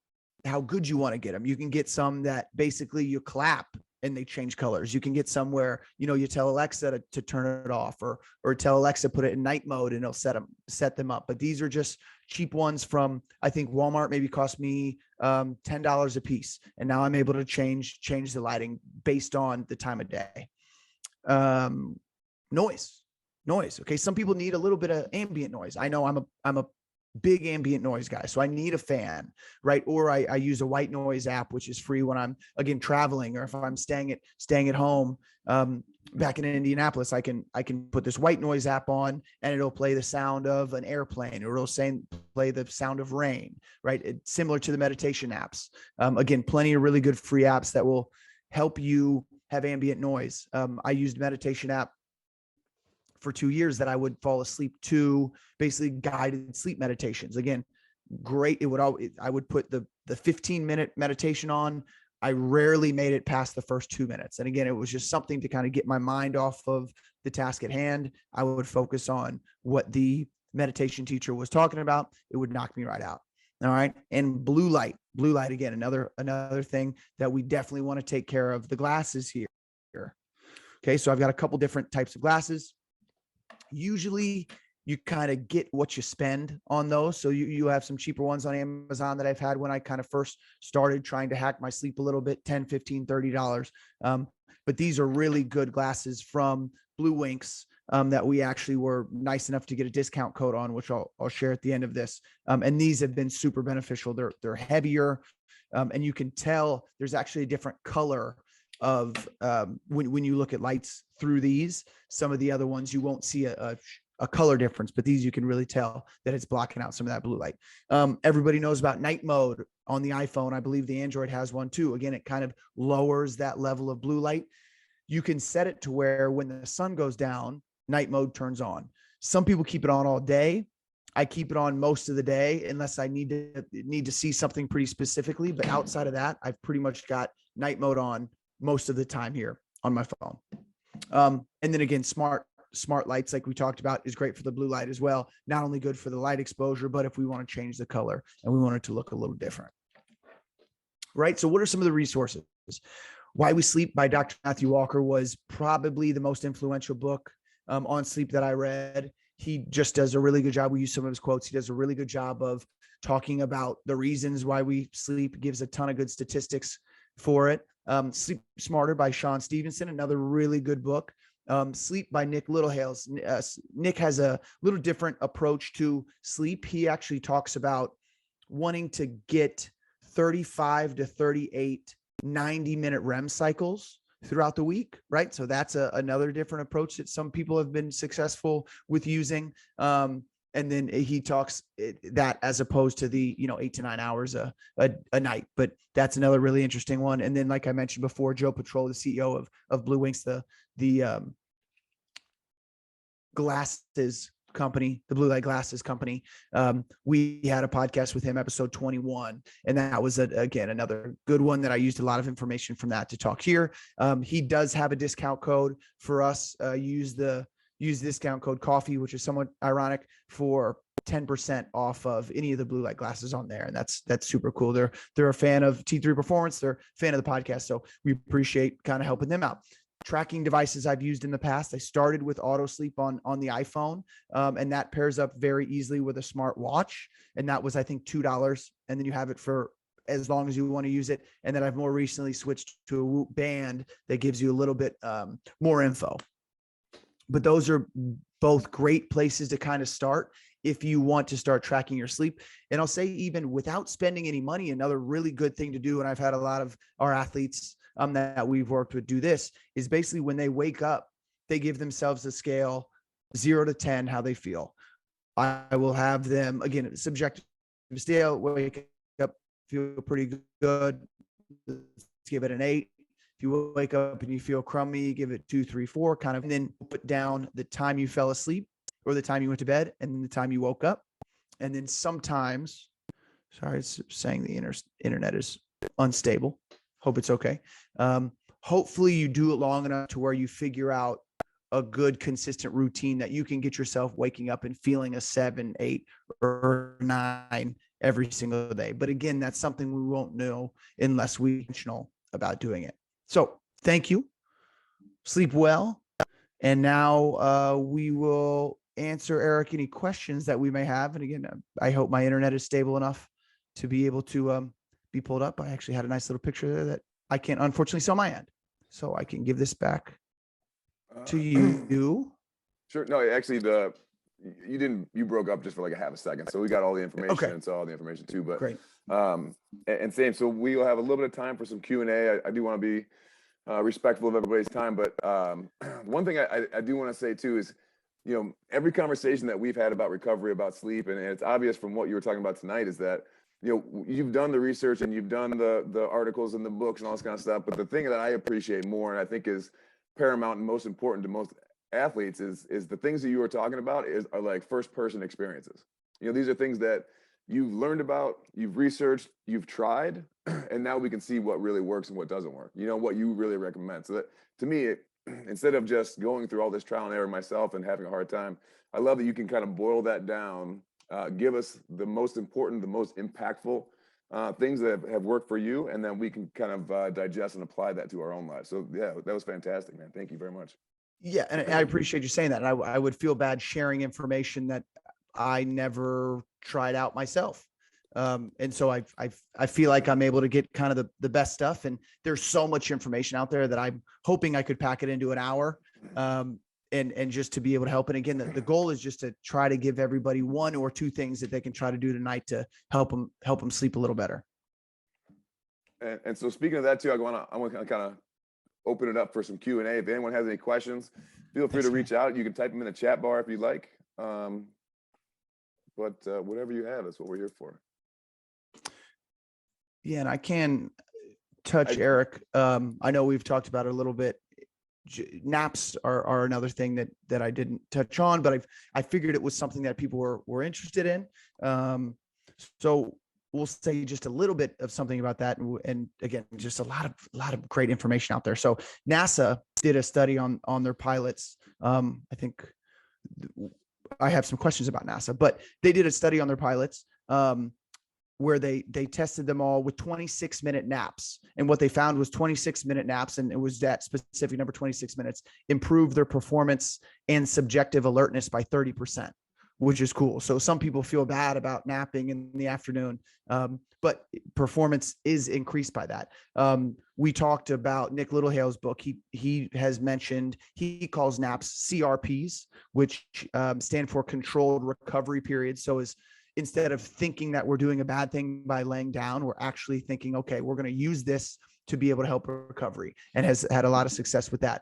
how good you want to get them. You can get some that basically you clap and they change colors. You can get some where, you tell Alexa to turn it off or tell Alexa, put it in night mode and it'll set them up. But these are just cheap ones from, I think Walmart maybe cost me $10 a piece. And now I'm able to change the lighting based on the time of day. Noise. Okay. Some people need a little bit of ambient noise. I know I'm a big ambient noise guy, so I need a fan, right? Or I use a white noise app, which is free when I'm, again, traveling, or if I'm staying at home. Back in Indianapolis, I can put this white noise app on and it'll play the sound of an airplane, or it'll play the sound of rain, right? It's similar to the meditation apps. Again, plenty of really good free apps that will help you have ambient noise. I used meditation app for 2 years that I would fall asleep to, basically guided sleep meditations. Again, great. I would put the 15-minute meditation on. I rarely made it past the first 2 minutes. And again, it was just something to kind of get my mind off of the task at hand. I would focus on what the meditation teacher was talking about. It would knock me right out. All right. And blue light, again, another thing that we definitely want to take care of. The glasses here. Okay. So I've got a couple different types of glasses. Usually you kind of get what you spend on those. So you have some cheaper ones on Amazon that I've had when I kind of first started trying to hack my sleep a little bit, $10, $15, $30. But these are really good glasses from Blue Winks that we actually were nice enough to get a discount code on, which I'll share at the end of this. And these have been super beneficial. They're heavier, and you can tell there's actually a different color of when you look at lights through these. Some of the other ones you won't see a a color difference, but these you can really tell that it's blocking out some of that blue light. Everybody knows about night mode on the iPhone. I believe the Android has one too. Again, it kind of lowers that level of blue light. You can set it to where when the sun goes down, night mode turns on. Some people keep it on all day. I keep it on most of the day unless I need to see something pretty specifically. But outside of that, I've pretty much got night mode on most of the time here on my phone. And then again, smart lights, like we talked about, is great for the blue light as well. Not only good for the light exposure, but if we want to change the color and we want it to look a little different. Right. So what are some of the resources? Why We Sleep by Dr. Matthew Walker was probably the most influential book on sleep that I read. He just does a really good job. We use some of his quotes. He does a really good job of talking about the reasons why we sleep, gives a ton of good statistics for it. Sleep Smarter by Sean Stevenson, another really good book. Sleep by Nick Littlehales. Nick has a little different approach to sleep. He actually talks about wanting to get 35 to 38 90-minute REM cycles throughout the week, right? So that's another different approach that some people have been successful with using. And then he talks that as opposed to the 8 to 9 hours a night, but that's another really interesting one. And then, like I mentioned before, Joe Patrol, the CEO of Blue Wings, the glasses company, the blue light glasses company. We had a podcast with him, episode 21. And that was again, another good one that I used a lot of information from that to talk here. He does have a discount code for us. Use discount code coffee, which is somewhat ironic, for 10% off of any of the blue light glasses on there. And that's super cool. They're a fan of T3 Performance. They're a fan of the podcast. So we appreciate kind of helping them out. Tracking devices I've used in the past. I started with auto sleep on the iPhone, and that pairs up very easily with a smart watch. And that was, I think, $2. And then you have it for as long as you want to use it. And then I've more recently switched to a Whoop band that gives you a little bit more info. But those are both great places to kind of start if you want to start tracking your sleep. And I'll say, even without spending any money, another really good thing to do, and I've had a lot of our athletes that we've worked with do this, is basically when they wake up, they give themselves a scale 0 to 10, how they feel. I will have them, again, subjective scale, wake up, feel pretty good. Let's give it an 8. If you wake up and you feel crummy, give it 2, 3, 4, kind of, and then put down the time you fell asleep or the time you went to bed and then the time you woke up. And then sometimes, sorry, it's saying the internet is unstable. Hope it's okay. Hopefully you do it long enough to where you figure out a good, consistent routine that you can get yourself waking up and feeling a 7, 8, or 9 every single day. But again, that's something we won't know unless we're intentional about doing it. So thank you. Sleep well. And now we will answer, Eric, any questions that we may have. And again, I hope my internet is stable enough to be able to be pulled up. I actually had a nice little picture there that I can't unfortunately see on my end. So I can give this back to you. Sure. No, actually, you broke up just for like a half a second. So we got all the information and saw all the information too. But great. And same. So we'll have a little bit of time for some Q&A. I do want to be respectful of everybody's time. But one thing I do want to say too is, every conversation that we've had about recovery, about sleep, and it's obvious from what you were talking about tonight, is that you've done the research and you've done the articles and the books and all this kind of stuff. But the thing that I appreciate more, and I think is paramount and most important to most athletes, is the things that you were talking about are like first person experiences. These are things that you've learned about, you've researched, you've tried, and now we can see what really works and what doesn't work. What you really recommend. So that, to me, instead of just going through all this trial and error myself and having a hard time, I love that you can kind of boil that down. Give us the most important, the most impactful things that have worked for you, and then we can kind of digest and apply that to our own lives. So yeah, that was fantastic, man. Thank you very much. Yeah, and I appreciate you saying that. And I would feel bad sharing information that I never tried out myself. And so I feel like I'm able to get kind of the best stuff. And there's so much information out there that I'm hoping I could pack it into an hour. And just to be able to help. And again, the goal is just to try to give everybody 1 or 2 things that they can try to do tonight to help them sleep a little better. And so speaking of that too, I want to kind of open it up for some Q&A. If anyone has any questions, feel free to reach out. You can type them in the chat bar if you'd like. But whatever you have, that's what we're here for. Yeah, and I can touch Eric. I know we've talked about it a little bit. Naps are another thing that I didn't touch on, but I figured it was something that people were interested in. So we'll say just a little bit of something about that, and again, just a lot of great information out there. So NASA did a study on their pilots. I think I have some questions about NASA, but they did a study on their pilots. Where they tested them all with 26-minute naps. And what they found was 26-minute naps, and it was that specific number, 26 minutes, improved their performance and subjective alertness by 30%, which is cool. So some people feel bad about napping in the afternoon, but performance is increased by that. We talked about Nick Littlehale's book. He has mentioned, he calls naps CRPs, which stand for controlled recovery periods. So instead of thinking that we're doing a bad thing by laying down, we're actually thinking, okay, we're going to use this to be able to help recovery, and has had a lot of success with that.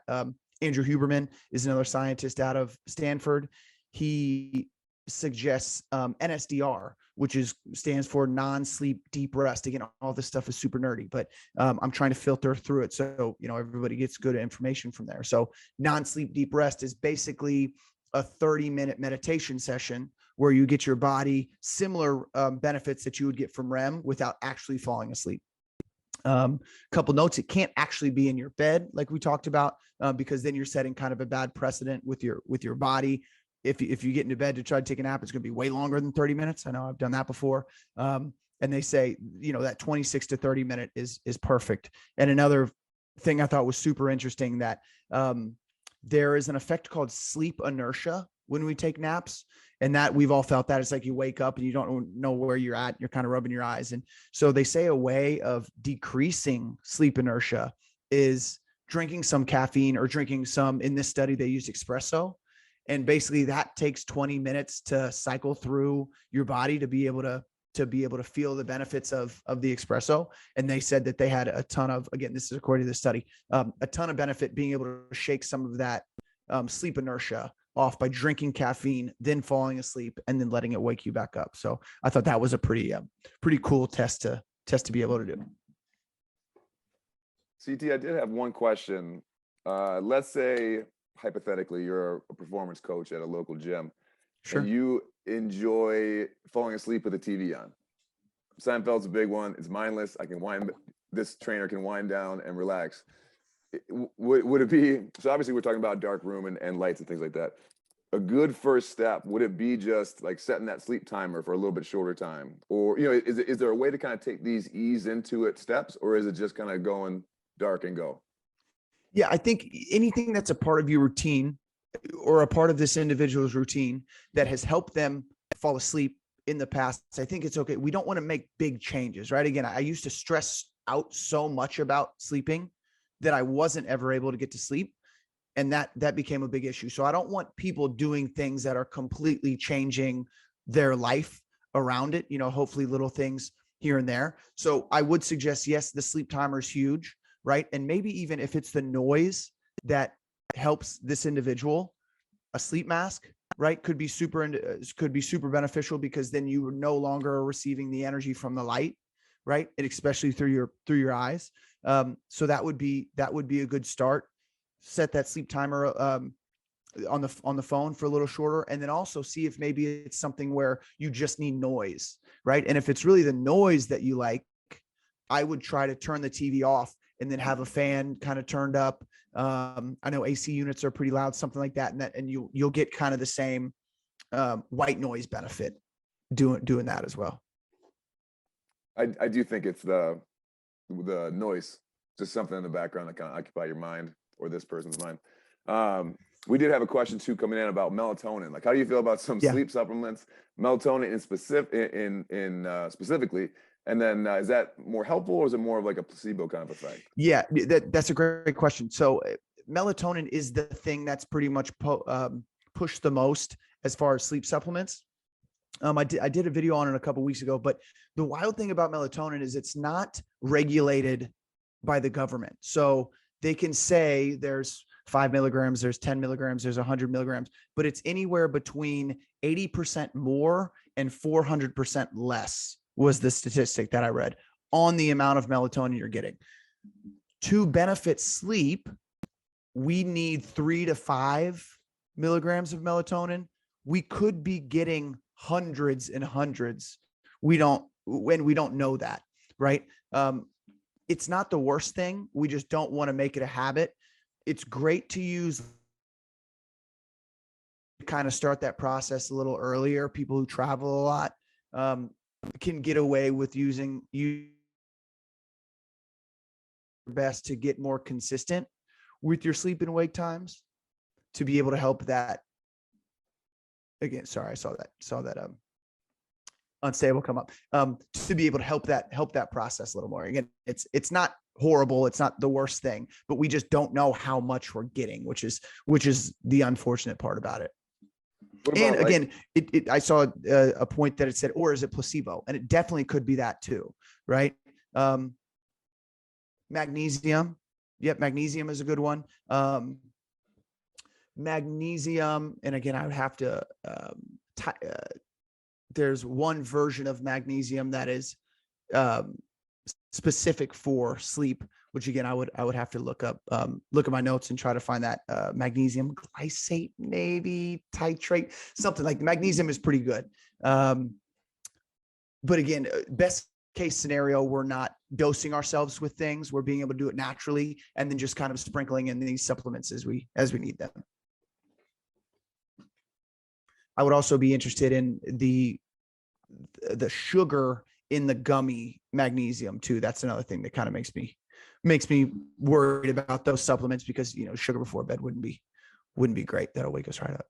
Andrew Huberman is another scientist out of Stanford. He suggests NSDR, which stands for non-sleep deep rest. Again, all this stuff is super nerdy, but I'm trying to filter through it so everybody gets good information from there. So non-sleep deep rest is basically a 30-minute meditation session where you get your body similar benefits that you would get from REM without actually falling asleep. Couple notes: it can't actually be in your bed like we talked about, because then you're setting kind of a bad precedent with your body. If you get into bed to try to take a nap, it's going to be way longer than 30 minutes. I know I've done that before. And they say, that 26 to 30 minute is perfect. And another thing I thought was super interesting, that there is an effect called sleep inertia when we take naps. And that we've all felt that. It's like you wake up and you don't know where you're at. You're kind of rubbing your eyes. And so they say a way of decreasing sleep inertia is drinking some caffeine, or drinking some, in this study, they used espresso. And basically that takes 20 minutes to cycle through your body to be able to feel the benefits of the espresso. And they said that they had a ton of, again, this is according to the study, a ton of benefit being able to shake some of that sleep inertia off by drinking caffeine, then falling asleep, and then letting it wake you back up. So I thought that was a pretty cool test to be able to do. CT, I did have one question. Let's say hypothetically you're a performance coach at a local gym. Sure. And you enjoy falling asleep with the TV on. Seinfeld's a big one. It's mindless. This trainer can wind down and relax. Would it be, so obviously we're talking about dark room and lights and things like that. A good first step, would it be just like setting that sleep timer for a little bit shorter time? Or, is there a way to kind of take these ease into it steps, or is it just kind of going dark and go? Yeah, I think anything that's a part of your routine, or a part of this individual's routine, that has helped them fall asleep in the past, I think it's okay. We don't want to make big changes, right? Again, I used to stress out so much about sleeping that I wasn't ever able to get to sleep. And that became a big issue. So I don't want people doing things that are completely changing their life around it, hopefully little things here and there. So I would suggest, yes, the sleep timer is huge, right? And maybe even if it's the noise that helps this individual, a sleep mask, right, could be super beneficial, because then you no longer are receiving the energy from the light, right? And especially through your eyes. So that would be a good start. Set that sleep timer on the phone for a little shorter, and then also see if maybe it's something where you just need noise, right? And if it's really the noise that you like, I would try to turn the TV off and then have a fan kind of turned up. I know AC units are pretty loud, something like that, and you'll get kind of the same white noise benefit doing that as well. I do think it's the noise, just something in the background that kind of occupy your mind, or this person's mind. We did have a question too coming in about melatonin. Like, how do you feel about some sleep supplements, melatonin specifically? And then is that more helpful, or is it more of like a placebo kind of effect? Yeah, that's a great question. So melatonin is the thing that's pretty much pushed the most as far as sleep supplements. I did a video on it a couple of weeks ago, but the wild thing about melatonin is it's not regulated by the government. So they can say there's 5 milligrams, there's 10 milligrams, there's 100 milligrams, but it's anywhere between 80% more and 400% less was the statistic that I read on the amount of melatonin you're getting. To benefit sleep, we need 3 to 5 milligrams of melatonin. We could be getting hundreds and hundreds. We don't know that, right? It's not the worst thing. We just don't want to make it a habit. It's great to use, kind of start that process a little earlier. People who travel a lot can get away with using your best to get more consistent with your sleep and wake times to be able to help that. Again, sorry, I saw that unstable come up, to be able to help that process a little more. Again, it's not horrible, it's not the worst thing, but we just don't know how much we're getting, which is the unfortunate part about it. And again, I saw a point that it said, or is it placebo? And it definitely could be that too, right? Magnesium. Yep, magnesium is a good one. Magnesium, and again, I would have to, there's one version of magnesium that is specific for sleep, which again, I would have to look at my notes and try to find that magnesium glycate, maybe titrate, something like magnesium is pretty good. But again, best case scenario, we're not dosing ourselves with things. We're being able to do it naturally, and then just kind of sprinkling in these supplements as we need them. I would also be interested in the sugar in the gummy magnesium too. That's another thing that kind of makes me worried about those supplements, because sugar before bed wouldn't be great. That'll wake us right up.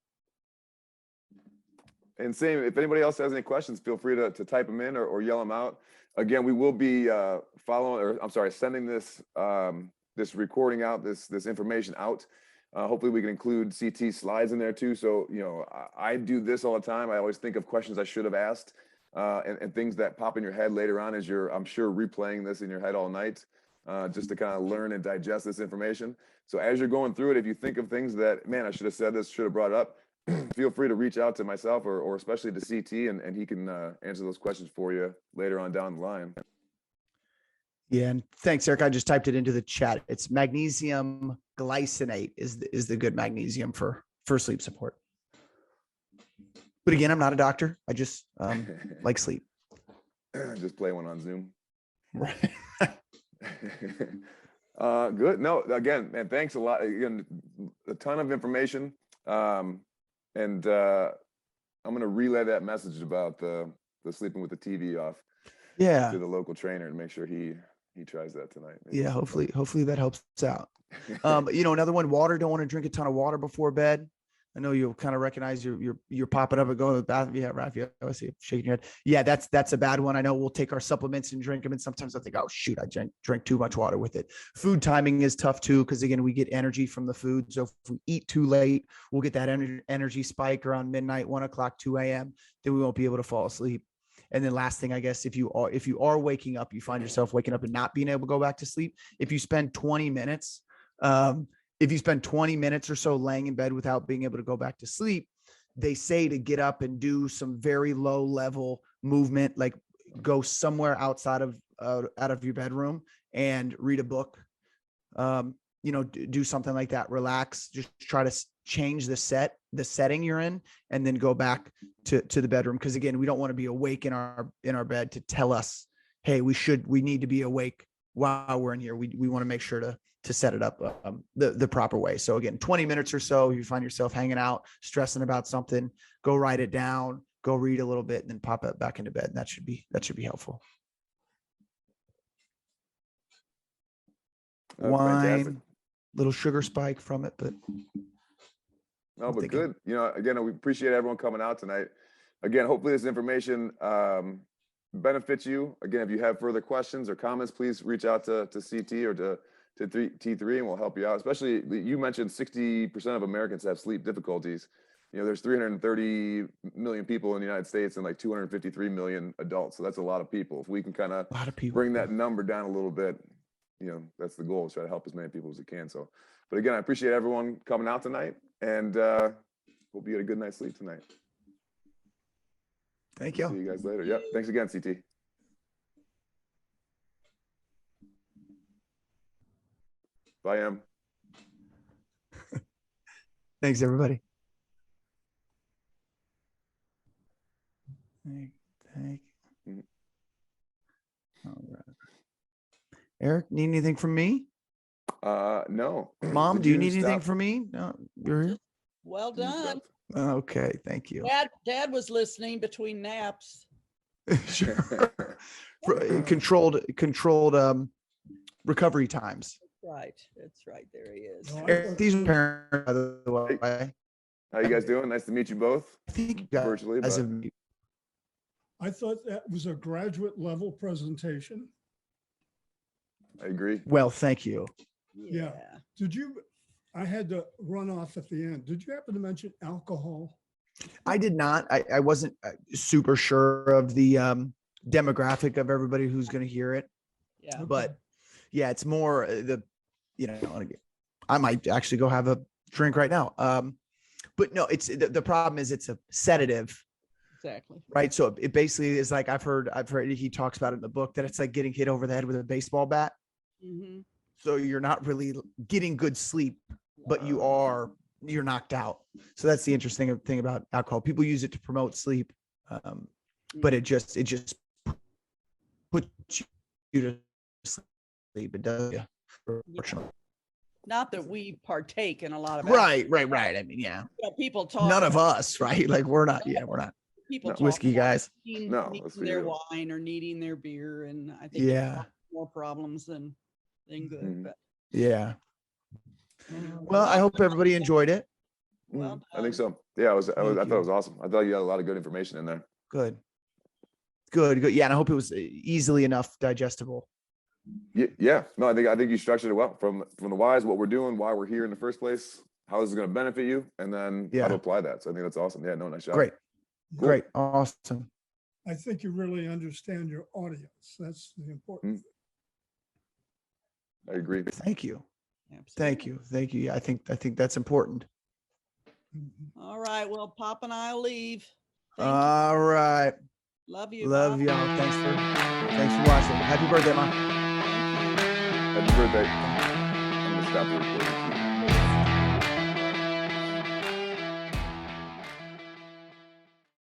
And same, if anybody else has any questions, feel free to type them in or yell them out. Again, we will be sending this this recording out, this information out. Hopefully we can include CT slides in there too. So, I do this all the time. I always think of questions I should have asked and things that pop in your head later on as you're, I'm sure, replaying this in your head all night just to kind of learn and digest this information. So as you're going through it, if you think of things that, man, I should have said this, should have brought it up, feel free to reach out to myself or especially to CT, and he can answer those questions for you later on down the line. Yeah, and thanks, Eric. I just typed it into the chat. It's magnesium glycinate is the good magnesium for sleep support. But again, I'm not a doctor. I just like sleep. Just play one on Zoom. Right. Good. No, again, man, thanks a lot. Again, a ton of information. And I'm going to relay that message about the sleeping with the TV off. Yeah. To the local trainer and make sure he tries that tonight. Maybe. Yeah. Hopefully that helps out. Another one, water. Don't want to drink a ton of water before bed. I know you'll kind of recognize you're popping up and going to the bathroom. Yeah, Rafi, I see you shaking your head. Yeah, that's a bad one. I know we'll take our supplements and drink them, and sometimes I think, oh shoot, I drank too much water with it. Food timing is tough too, because again, we get energy from the food. So if we eat too late, we'll get that energy spike around midnight, 1 o'clock, 2 a.m. Then we won't be able to fall asleep. And then last thing, I guess, if you are waking up, you find yourself waking up and not being able to go back to sleep. If you spend 20 minutes, or so laying in bed without being able to go back to sleep, they say to get up and do some very low level movement, like go somewhere outside of out of your bedroom and read a book. Do something like that. Relax. Just try to change the setting you're in, and then go back to the bedroom. Because again, we don't want to be awake in our bed to tell us, hey, we need to be awake while we're in here. We want to make sure to set it up the proper way. So again, 20 minutes or so, you find yourself hanging out, stressing about something, go write it down, go read a little bit, and then pop it back into bed. And that should be helpful. Wine, fantastic. Little sugar spike from it, but no, but good. Again, we appreciate everyone coming out tonight. Again, hopefully this information benefits you. Again, if you have further questions or comments, please reach out to CT or to T3, and we'll help you out. Especially, you mentioned 60% of Americans have sleep difficulties. There's 330 million people in the United States and like 253 million adults. So that's a lot of people. If we can kind of bring that number down a little bit, that's the goal, is try to help as many people as we can. So But again, I appreciate everyone coming out tonight, and hope you get a good night's sleep tonight. Thank you. See you guys later. Yep. Thanks again, CT. Bye, Em. Thanks, everybody. Thank. All right. Eric, need anything from me? No. Mom, Did do you need anything stop? from me? No, you're here. Well Did you done. stop? Okay, thank you. Dad was listening between naps. Sure. Controlled recovery times. That's right. There he is. No, Eric, these are parents, by the way. How you guys doing? Nice to meet you both. I think you guys Virtually, but have- I thought that was a graduate level presentation. I agree. well, thank you. Yeah. I had to run off at the end. Did you happen to mention alcohol? I did not. I wasn't super sure of the demographic of everybody who's going to hear it, Yeah. but yeah, it's more I might actually go have a drink right now. But no, it's the problem is it's a sedative, Exactly. right? So it basically is like I've heard he talks about it in the book that it's like getting hit over the head with a baseball bat. Mm-hmm. So you're not really getting good sleep, but you're knocked out. So that's the interesting thing about alcohol. People use it to promote sleep, but it just puts you to sleep. It does, unfortunately. Not that we partake in a lot of Right. I mean, yeah, people talk. none of us, right? Like we're not People talk whiskey about guys. needing that's for their you. wine or needing their beer, and I think Yeah. it's more problems than good. Mhm. But Yeah. Well, I hope everybody enjoyed it. Well I think done. so. Yeah, I thought Thank it you. was awesome. I thought you had a lot of good information in there. Good. Yeah, and I hope it was easily enough digestible. Yeah. No, I think you structured it well from the whys, what we're doing, why we're here in the first place, how this is going to benefit you, and then how Yeah. to apply that. So I think that's awesome. Yeah, no, nice job. Great. Cool. Great. Awesome. I think you really understand your audience. That's the important thing. I agree. Thank you. Absolutely. Thank you. Yeah, I think that's important. Mhm. All right. Well, Pop and I'll leave. Thank All right. you. Love you. Love Bye. y'all. Thanks for watching. Happy birthday, Mom. Thank you. Happy birthday. I'm going to stop the recording.